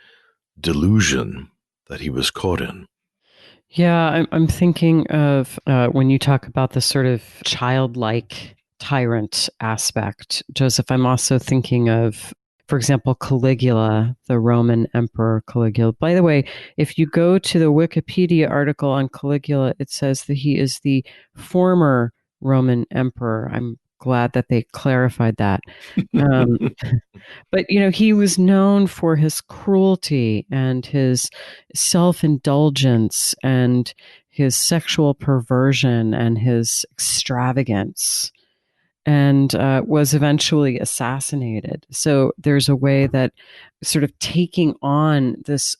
delusion that he was caught in. Yeah, I'm thinking of when you talk about the sort of childlike tyrant aspect, Joseph, I'm also thinking of, for example, Caligula, the Roman Emperor Caligula. By the way, if you go to the Wikipedia article on Caligula, it says that he is the former Roman Emperor. I'm glad that they clarified that. But, he was known for his cruelty and his self-indulgence and his sexual perversion and his extravagance, and was eventually assassinated. So there's a way that sort of taking on this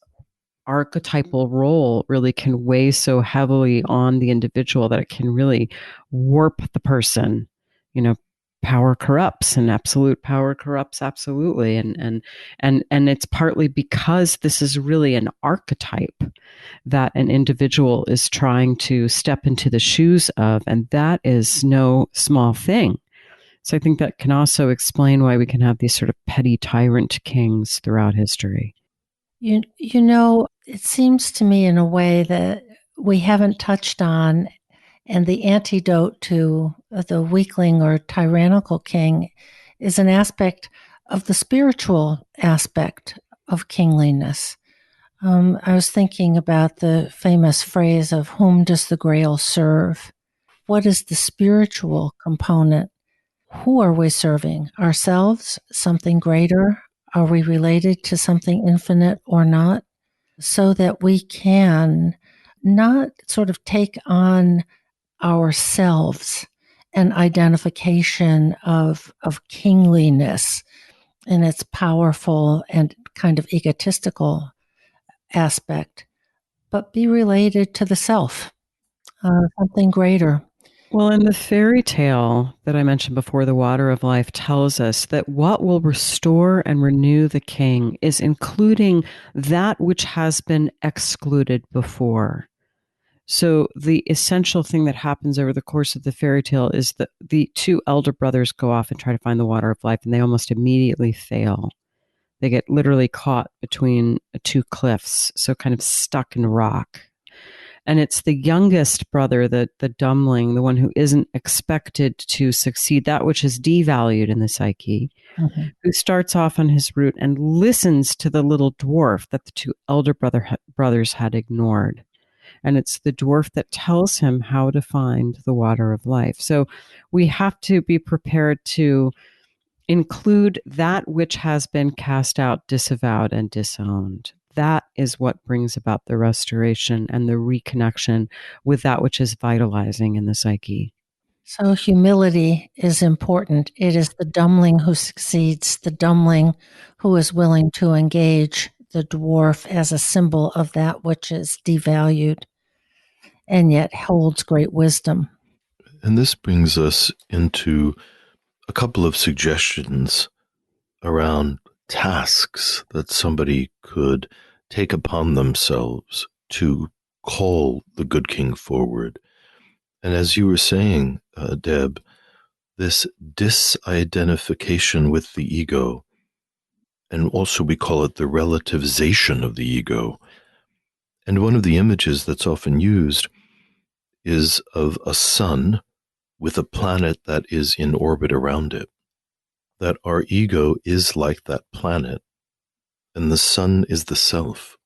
archetypal role really can weigh so heavily on the individual that it can really warp the person. Power corrupts, and absolute power corrupts absolutely. And it's partly because this is really an archetype that an individual is trying to step into the shoes of, and that is no small thing. So I think that can also explain why we can have these sort of petty tyrant kings throughout history. It seems to me in a way that we haven't touched on, and the antidote to the weakling or tyrannical king is an aspect of the spiritual aspect of kingliness. I was thinking about the famous phrase of whom does the grail serve? What is the spiritual component? Who are we serving? Ourselves? Something greater? Are we related to something infinite or not? So that we can not sort of take on ourselves an identification of kingliness in its powerful and kind of egotistical aspect, but be related to the self, something greater. Well, in the fairy tale that I mentioned before, The Water of Life tells us that what will restore and renew the king is including that which has been excluded before. So the essential thing that happens over the course of the fairy tale is that the two elder brothers go off and try to find the water of life, and they almost immediately fail. They get literally caught between two cliffs, so kind of stuck in rock. And it's the youngest brother, the dumbling, the one who isn't expected to succeed, that which is devalued in the psyche, who starts off on his route and listens to the little dwarf that the two elder brothers had ignored. And it's the dwarf that tells him how to find the water of life. So we have to be prepared to include that which has been cast out, disavowed, and disowned. That is what brings about the restoration and the reconnection with that which is vitalizing in the psyche. So humility is important. It is the dumbling who succeeds, the dumbling who is willing to engage the dwarf as a symbol of that which is devalued and yet holds great wisdom. And this brings us into a couple of suggestions around tasks that somebody could take upon themselves to call the good king forward. And as you were saying, Deb, this disidentification with the ego, and also we call it the relativization of the ego. And one of the images that's often used is of a sun with a planet that is in orbit around it. That our ego is like that planet, and the sun is the self.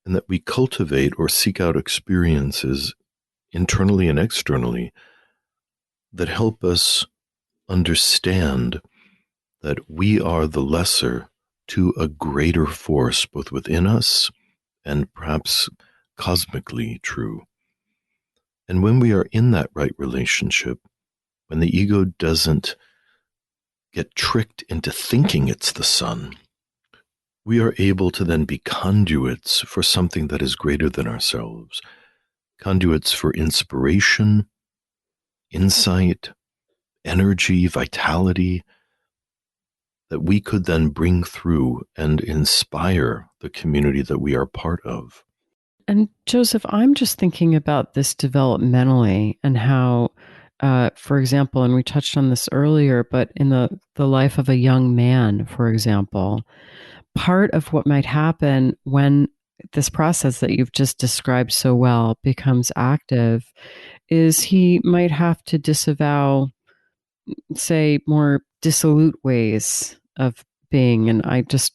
And that we cultivate or seek out experiences internally and externally that help us understand that we are the lesser to a greater force, both within us and perhaps cosmically true. And when we are in that right relationship, when the ego doesn't get tricked into thinking it's the sun, we are able to then be conduits for something that is greater than ourselves, conduits for inspiration, insight, energy, vitality, that we could then bring through and inspire the community that we are part of. And Joseph, I'm just thinking about this developmentally and how, for example, and we touched on this earlier, but in the life of a young man, for example, part of what might happen when this process that you've just described so well becomes active is he might have to disavow, say, more dissolute ways of being. And I just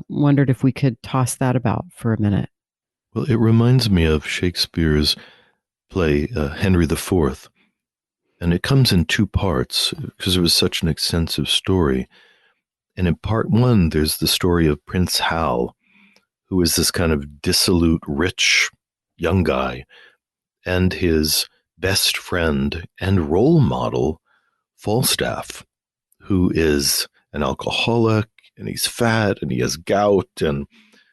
wondered if we could toss that about for a minute. Well, it reminds me of Shakespeare's play, Henry IV, and it comes in two parts because it was such an extensive story. And in part one, there's the story of Prince Hal, who is this kind of dissolute, rich young guy, and his best friend and role model, Falstaff, who is an alcoholic, and he's fat, and he has gout, and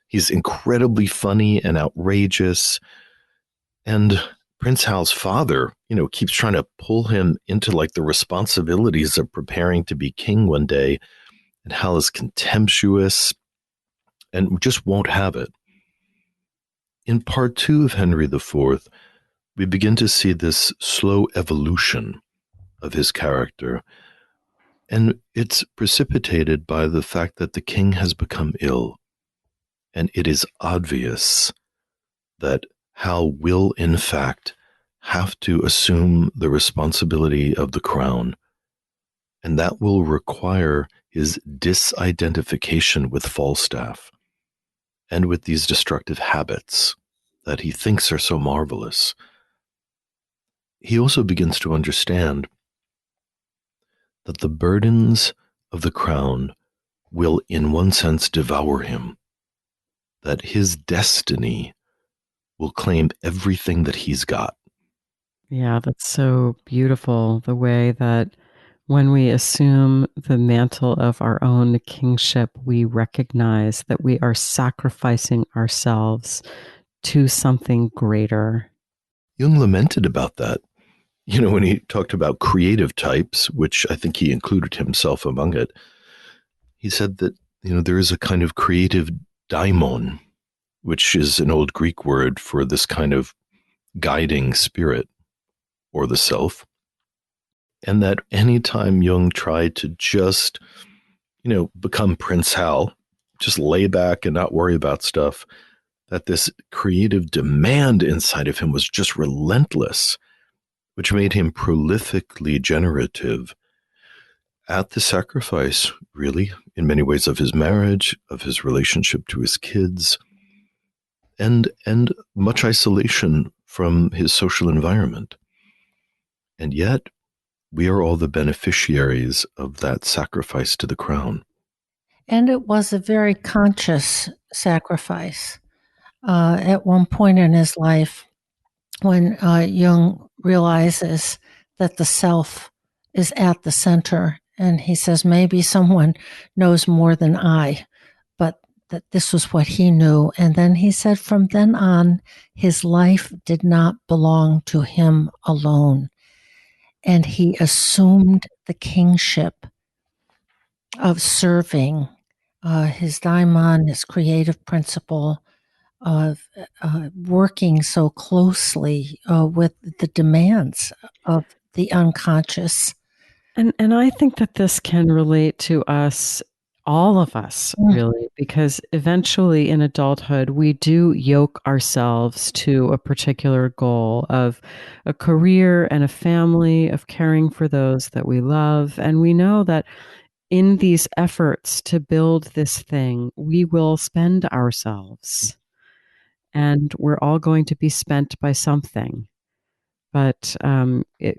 he's incredibly funny and outrageous. And Prince Hal's father, keeps trying to pull him into like the responsibilities of preparing to be king one day. And Hal is contemptuous and just won't have it. In part two of Henry IV, we begin to see this slow evolution of his character. And it's precipitated by the fact that the king has become ill. And it is obvious that Hal will, in fact, have to assume the responsibility of the crown. And that will require his disidentification with Falstaff and with these destructive habits that he thinks are so marvelous. He also begins to understand that the burdens of the crown will, in one sense, devour him, that his destiny will claim everything that he's got. Yeah, that's so beautiful. The way that when we assume the mantle of our own kingship, we recognize that we are sacrificing ourselves to something greater. Jung lamented about that, when he talked about creative types, which I think he included himself among it. He said that, there is a kind of creative daimon, which is an old Greek word for this kind of guiding spirit or the self. And that anytime Jung tried to just, become Prince Hal, just lay back and not worry about stuff, that this creative demand inside of him was just relentless, which made him prolifically generative at the sacrifice, really, in many ways, of his marriage, of his relationship to his kids, and much isolation from his social environment. And yet, we are all the beneficiaries of that sacrifice to the crown. And it was a very conscious sacrifice. At one point in his life, when Jung realizes that the self is at the center. And he says, maybe someone knows more than I, but that this was what he knew. And then he said, from then on, his life did not belong to him alone. And he assumed the kingship of serving his daimon, his creative principle, of working so closely with the demands of the unconscious. And I think that this can relate to us, all of us, really, because eventually in adulthood, we do yoke ourselves to a particular goal of a career and a family, of caring for those that we love. And we know that in these efforts to build this thing, we will spend ourselves. And we're all going to be spent by something. But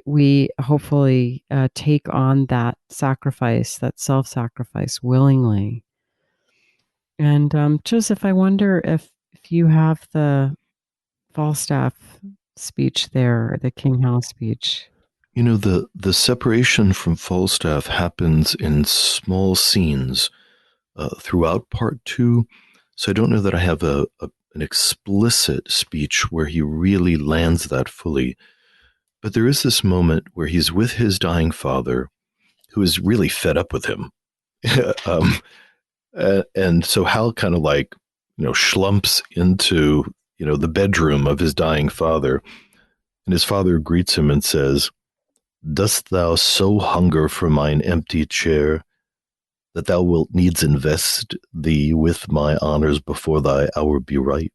we hopefully take on that sacrifice, that self-sacrifice willingly. And Joseph, I wonder if you have the Falstaff speech there, the King Hal speech. You know, the separation from Falstaff happens in small scenes throughout part 2. So I don't know that I have an explicit speech where he really lands that fully. But there is this moment where he's with his dying father, who is really fed up with him. And so Hal kind of like, schlumps into, the bedroom of his dying father. And his father greets him and says, "Dost thou so hunger for mine empty chair, that thou wilt needs invest thee with my honors before thy hour be ripe?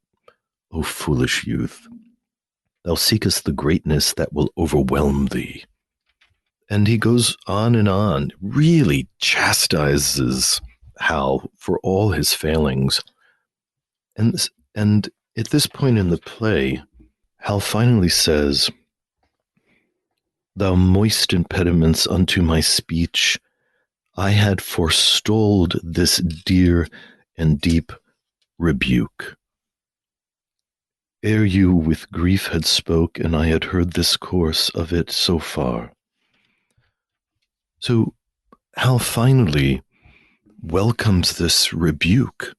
O foolish youth, thou seekest the greatness that will overwhelm thee." And he goes on, really chastises Hal for all his failings. And at this point in the play, Hal finally says, "Thou moist impediments unto my speech, I had forestalled this dear and deep rebuke. Ere you with grief had spoke, and I had heard this course of it so far." So Hal finally welcomes this rebuke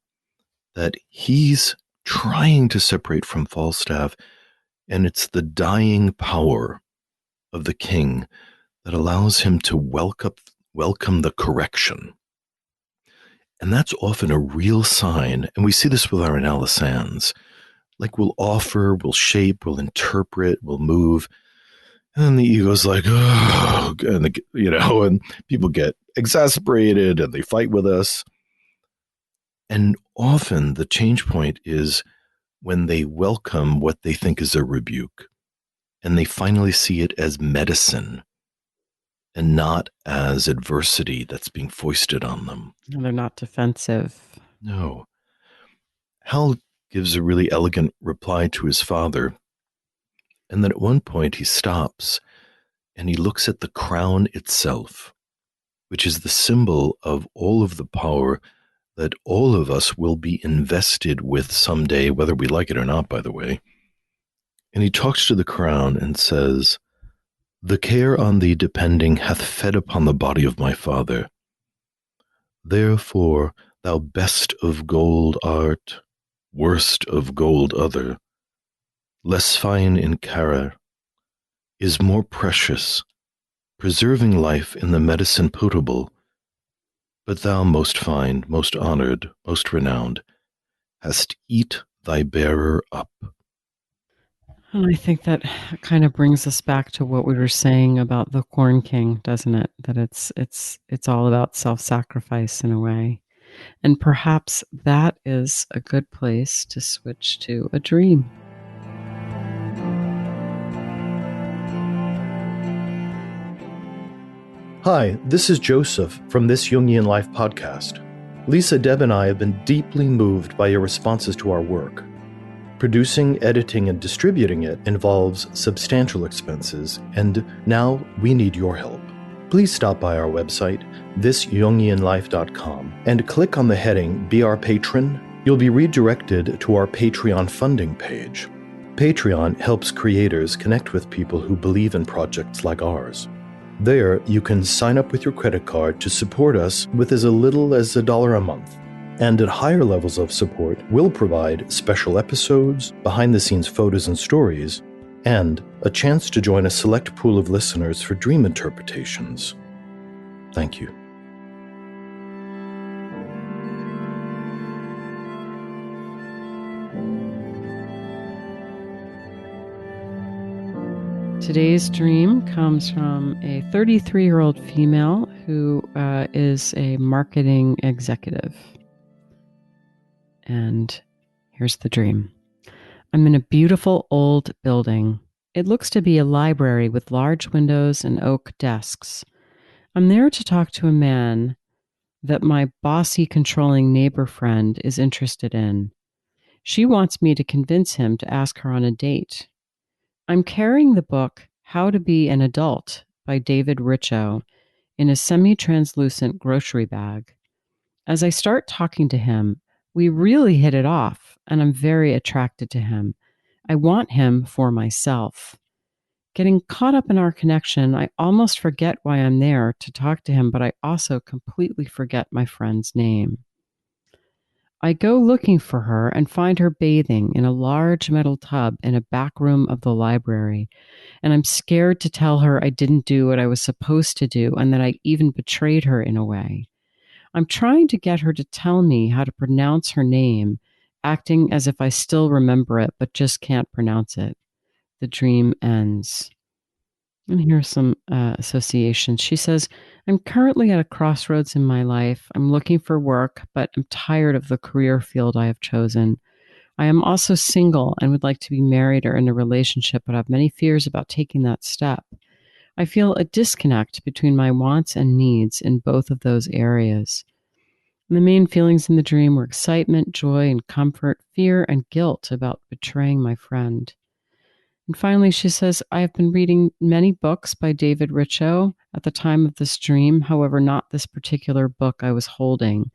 that he's trying to separate from Falstaff, and it's the dying power of the king that allows him to welcome the correction. And that's often a real sign, and we see this with our analysans. Like we'll offer, we'll shape, we'll interpret, we'll move, and then the ego's like, oh, and people get exasperated and they fight with us. And often the change point is when they welcome what they think is a rebuke, and they finally see it as medicine and not as adversity that's being foisted on them. And they're not defensive. No. Hal gives a really elegant reply to his father, and then at one point he stops and he looks at the crown itself, which is the symbol of all of the power that all of us will be invested with someday, whether we like it or not, by the way. And he talks to the crown and says, "The care on thee depending hath fed upon the body of my father. Therefore, thou best of gold art, worst of gold other, less fine in cara, is more precious, preserving life in the medicine potable. But thou, most fine, most honored, most renowned, hast eat thy bearer up." And I think that kind of brings us back to what we were saying about the Corn King, doesn't it? That it's all about self-sacrifice in a way. And perhaps that is a good place to switch to a dream. Hi, this is Joseph from This Jungian Life podcast. Lisa, Deb, and I have been deeply moved by your responses to our work. Producing, editing, and distributing it involves substantial expenses, and now we need your help. Please stop by our website, thisjungianlife.com, and click on the heading Be Our Patron. You'll be redirected to our Patreon funding page. Patreon helps creators connect with people who believe in projects like ours. There, you can sign up with your credit card to support us with as little as $1 a month. And at higher levels of support, we'll provide special episodes, behind-the-scenes photos and stories, and a chance to join a select pool of listeners for dream interpretations. Thank you. Today's dream comes from a 33-year-old female who is a marketing executive. And here's the dream. I'm in a beautiful old building. It looks to be a library with large windows and oak desks. I'm there to talk to a man that my bossy, controlling neighbor friend is interested in. She wants me to convince him to ask her on a date. I'm carrying the book How to Be an Adult by David Richo in a semi-translucent grocery bag. As I start talking to him, we really hit it off, and I'm very attracted to him. I want him for myself. Getting caught up in our connection, I almost forget why I'm there to talk to him, but I also completely forget my friend's name. I go looking for her and find her bathing in a large metal tub in a back room of the library, and I'm scared to tell her I didn't do what I was supposed to do and that I even betrayed her in a way. I'm trying to get her to tell me how to pronounce her name, acting as if I still remember it but just can't pronounce it. The dream ends. And here's some associations. She says, I'm currently at a crossroads in my life. I'm looking for work, but I'm tired of the career field I have chosen. I am also single and would like to be married or in a relationship, but have many fears about taking that step. I feel a disconnect between my wants and needs in both of those areas. And the main feelings in the dream were excitement, joy, and comfort, fear, and guilt about betraying my friend. And finally, she says, I have been reading many books by David Richo at the time of this dream, however, not this particular book I was holding.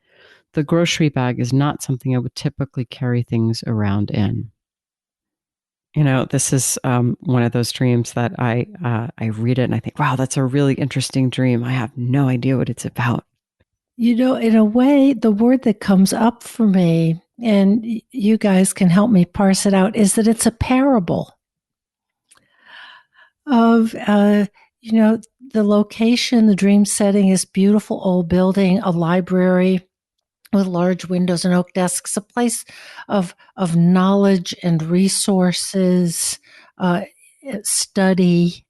The grocery bag is not something I would typically carry things around in. You know, this is one of those dreams that I read it and I think, wow, that's a really interesting dream. I have no idea what it's about. You know, in a way, the word that comes up for me, and you guys can help me parse it out, is that it's a parable of, the location, the dream setting is beautiful old building, a library with large windows and oak desks, a place of knowledge and resources, study,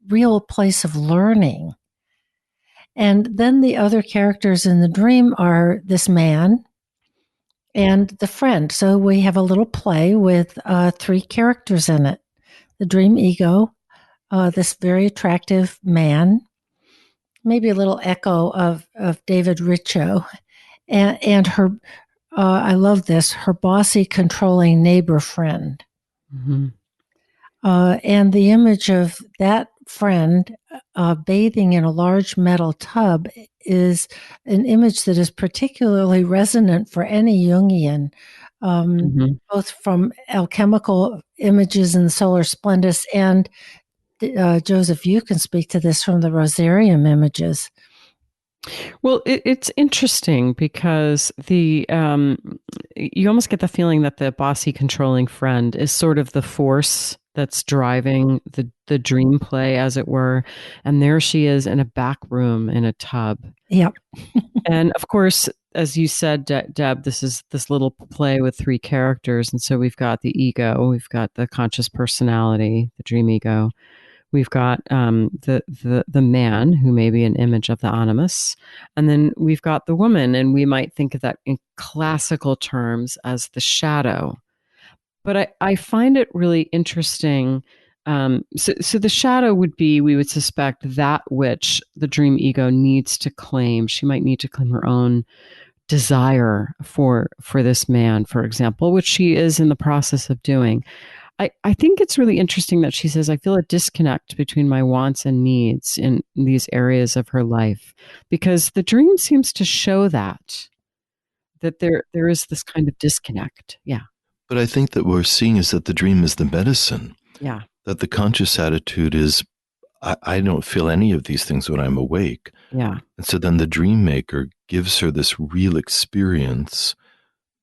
real place of learning. And then the other characters in the dream are this man and the friend. So we have a little play with 3 characters in it. The dream ego, this very attractive man, maybe a little echo of David Richo, and her, I love this, her bossy, controlling neighbor friend. Mm-hmm. And the image of that friend bathing in a large metal tub is an image that is particularly resonant for any Jungian, both from alchemical images in the solar splendus and Joseph, you can speak to this from the Rosarium images. Well, it's interesting because you almost get the feeling that the bossy, controlling friend is sort of the force that's driving the dream play, as it were. And there she is in a back room in a tub. Yep. And of course, as you said, Deb, this is this little play with 3 characters. And so we've got the ego, we've got the conscious personality, the dream ego. We've got the man, who may be an image of the animus, and then we've got the woman, and we might think of that in classical terms as the shadow. But I find it really interesting. So the shadow would be, we would suspect, that which the dream ego needs to claim. She might need to claim her own desire for this man, for example, which she is in the process of doing. I think it's really interesting that she says, I feel a disconnect between my wants and needs in these areas of her life, because the dream seems to show that there is this kind of disconnect. Yeah. But I think that what we're seeing is that the dream is the medicine. Yeah. That the conscious attitude is, I don't feel any of these things when I'm awake. Yeah. And so then the dream maker gives her this real experience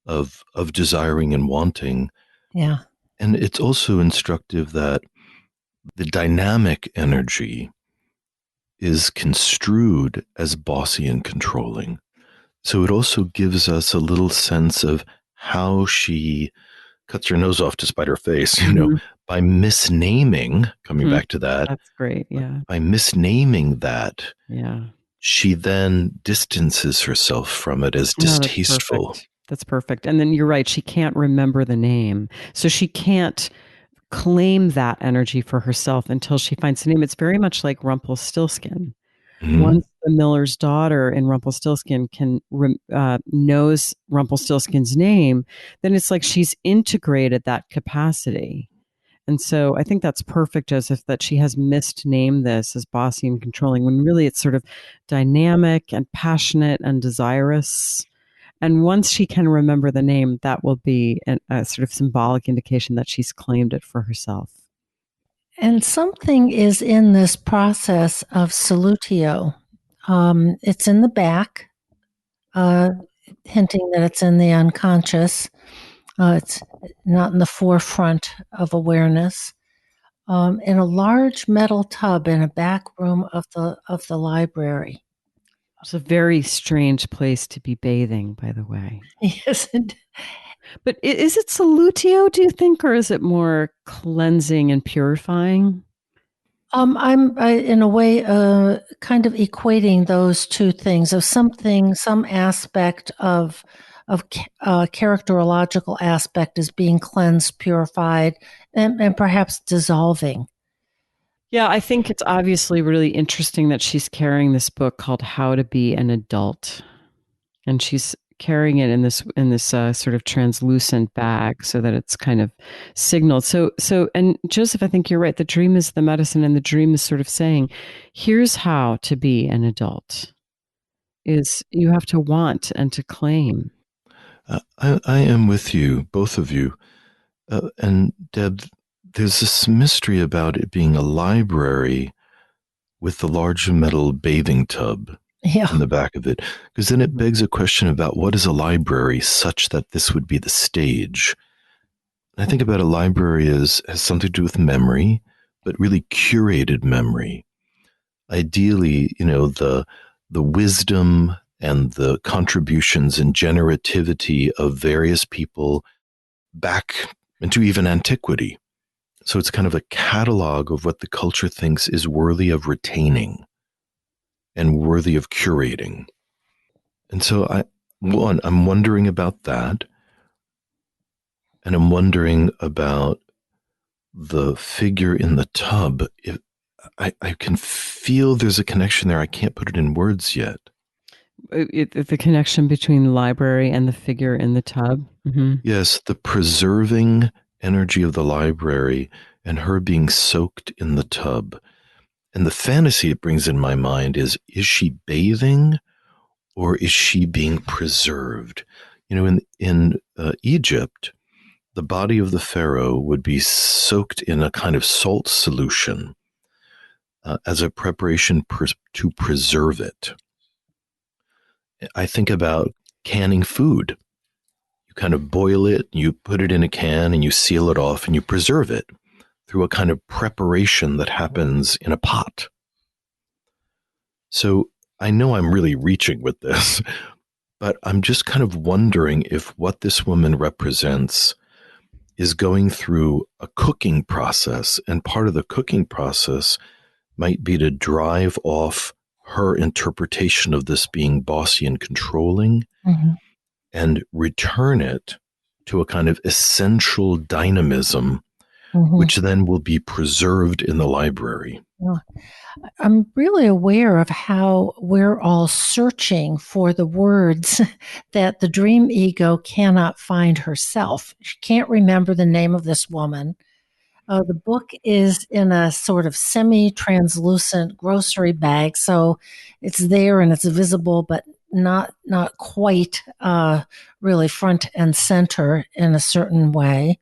of desiring and wanting. Yeah. And it's also instructive that the dynamic energy is construed as bossy and controlling. So it also gives us a little sense of how she cuts her nose off to spite her face, Mm-hmm. by misnaming, coming back to that. That's great. Yeah. By misnaming that, Yeah. she then distances herself from it as distasteful. That's perfect. And then you're right. She can't remember the name. So she can't claim that energy for herself until she finds the name. It's very much like Rumpelstiltskin. Mm-hmm. Once the miller's daughter in Rumpelstiltskin knows Rumpelstiltskin's name, then it's like she's integrated that capacity. And so I think that's perfect, Joseph, that she has misnamed this as bossy and controlling, when really it's sort of dynamic and passionate and desirous. And once she can remember the name, that will be a sort of symbolic indication that she's claimed it for herself. And something is in this process of salutio. It's in the back, hinting that it's in the unconscious. It's not in the forefront of awareness. In a large metal tub in a back room of the library. It's a very strange place to be bathing, by the way. Yes. But is it salutio, do you think, or is it more cleansing and purifying? I'm in a way kind of equating those two things of some aspect of characterological aspect is being cleansed, purified, and perhaps dissolving. Yeah, I think it's obviously really interesting that she's carrying this book called How to Be an Adult. And she's carrying it in this sort of translucent bag so that it's kind of signaled. So and Joseph, I think you're right. The dream is the medicine, and the dream is sort of saying, here's how to be an adult. Is you have to want and to claim. I am with you, both of you. And Deb, there's this mystery about it being a library with the large metal bathing tub in the back of it. Because then it begs a question about what is a library such that this would be the stage. And I think about a library as has something to do with memory, but really curated memory. Ideally, the wisdom and the contributions and generativity of various people back into even antiquity. So it's kind of a catalog of what the culture thinks is worthy of retaining and worthy of curating. And so I'm wondering about that. And I'm wondering about the figure in the tub. If I can feel there's a connection there. I can't put it in words yet. The connection between the library and the figure in the tub. Mm-hmm. Yes, the preserving energy of the library and her being soaked in the tub. And the fantasy it brings in my mind is she bathing or is she being preserved? In Egypt, the body of the pharaoh would be soaked in a kind of salt solution as a preparation to preserve it. I think about canning food. You kind of boil it, you put it in a can, and you seal it off, and you preserve it through a kind of preparation that happens in a pot. So I know I'm really reaching with this, but I'm just kind of wondering if what this woman represents is going through a cooking process, and part of the cooking process might be to drive off her interpretation of this being bossy and controlling, and return it to a kind of essential dynamism, which then will be preserved in the library. I'm really aware of how we're all searching for the words that the dream ego cannot find herself. She can't remember the name of this woman. The book is in a sort of semi-translucent grocery bag, so it's there and it's visible, but not quite really front and center in a certain way.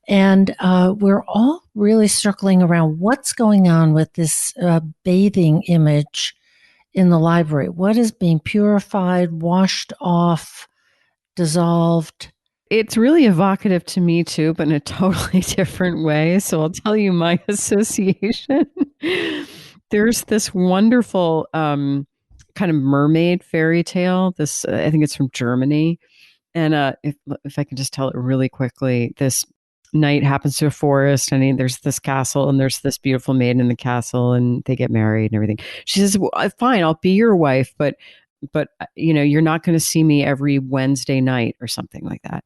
And we're all really circling around what's going on with this bathing image in the library. What is being purified, washed off, dissolved? It's really evocative to me too, but in a totally different way. So I'll tell you my association. There's this wonderful kind of mermaid fairy tale. This, I think it's from Germany. And if I can just tell it really quickly, this knight happens to a forest, and there's this castle, and there's this beautiful maiden in the castle, and they get married and everything. She says, well, fine, I'll be your wife, but you're not going to see me every Wednesday night or something like that.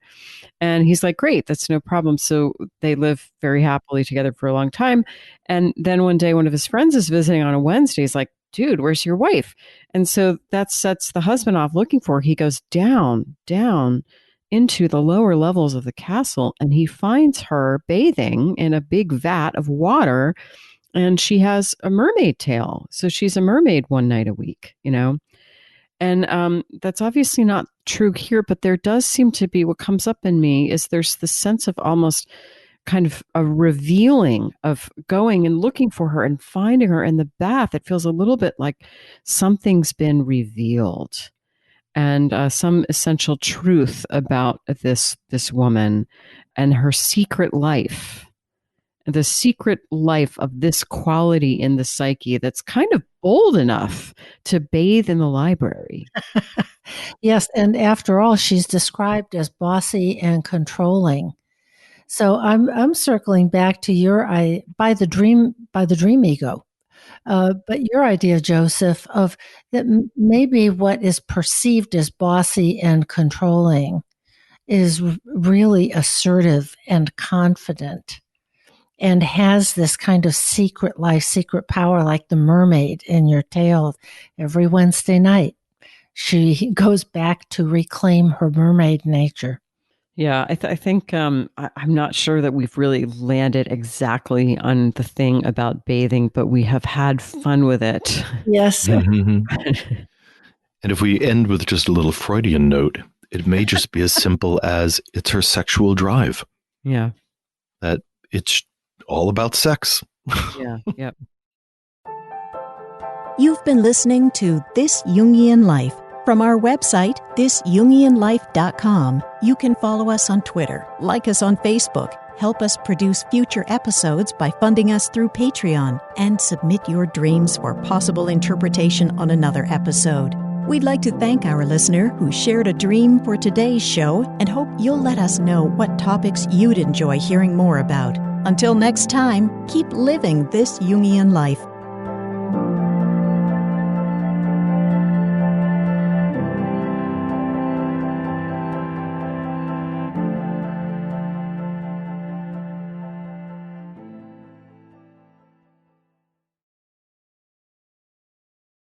And he's like, great, that's no problem. So they live very happily together for a long time. And then one day, one of his friends is visiting on a Wednesday. He's like, dude, where's your wife? And so that sets the husband off looking for her. He goes down into the lower levels of the castle, and he finds her bathing in a big vat of water, and she has a mermaid tail. So she's a mermaid one night a week, And that's obviously not true here, but there does seem to be, what comes up in me is there's the sense of almost kind of a revealing of going and looking for her and finding her in the bath. It feels a little bit like something's been revealed, and some essential truth about this woman and her secret life. The secret life of this quality in the psyche that's kind of bold enough to bathe in the library. Yes, and after all, she's described as bossy and controlling. So I'm circling back to by the dream ego, but your idea, Joseph, of that maybe what is perceived as bossy and controlling is really assertive and confident, and has this kind of secret life, secret power, like the mermaid in your tale. Every Wednesday night, she goes back to reclaim her mermaid nature. Yeah, I think I'm not sure that we've really landed exactly on the thing about bathing, but we have had fun with it. Yes. And if we end with just a little Freudian note, it may just be as simple as it's her sexual drive. Yeah. That it's all about sex. Yeah. Yep. You've been listening to This Jungian Life. From our website, thisjungianlife.com, you can follow us on Twitter, like us on Facebook, help us produce future episodes by funding us through Patreon, and submit your dreams for possible interpretation on another episode. We'd like to thank our listener who shared a dream for today's show and hope you'll let us know what topics you'd enjoy hearing more about. Until next time, keep living this Jungian life.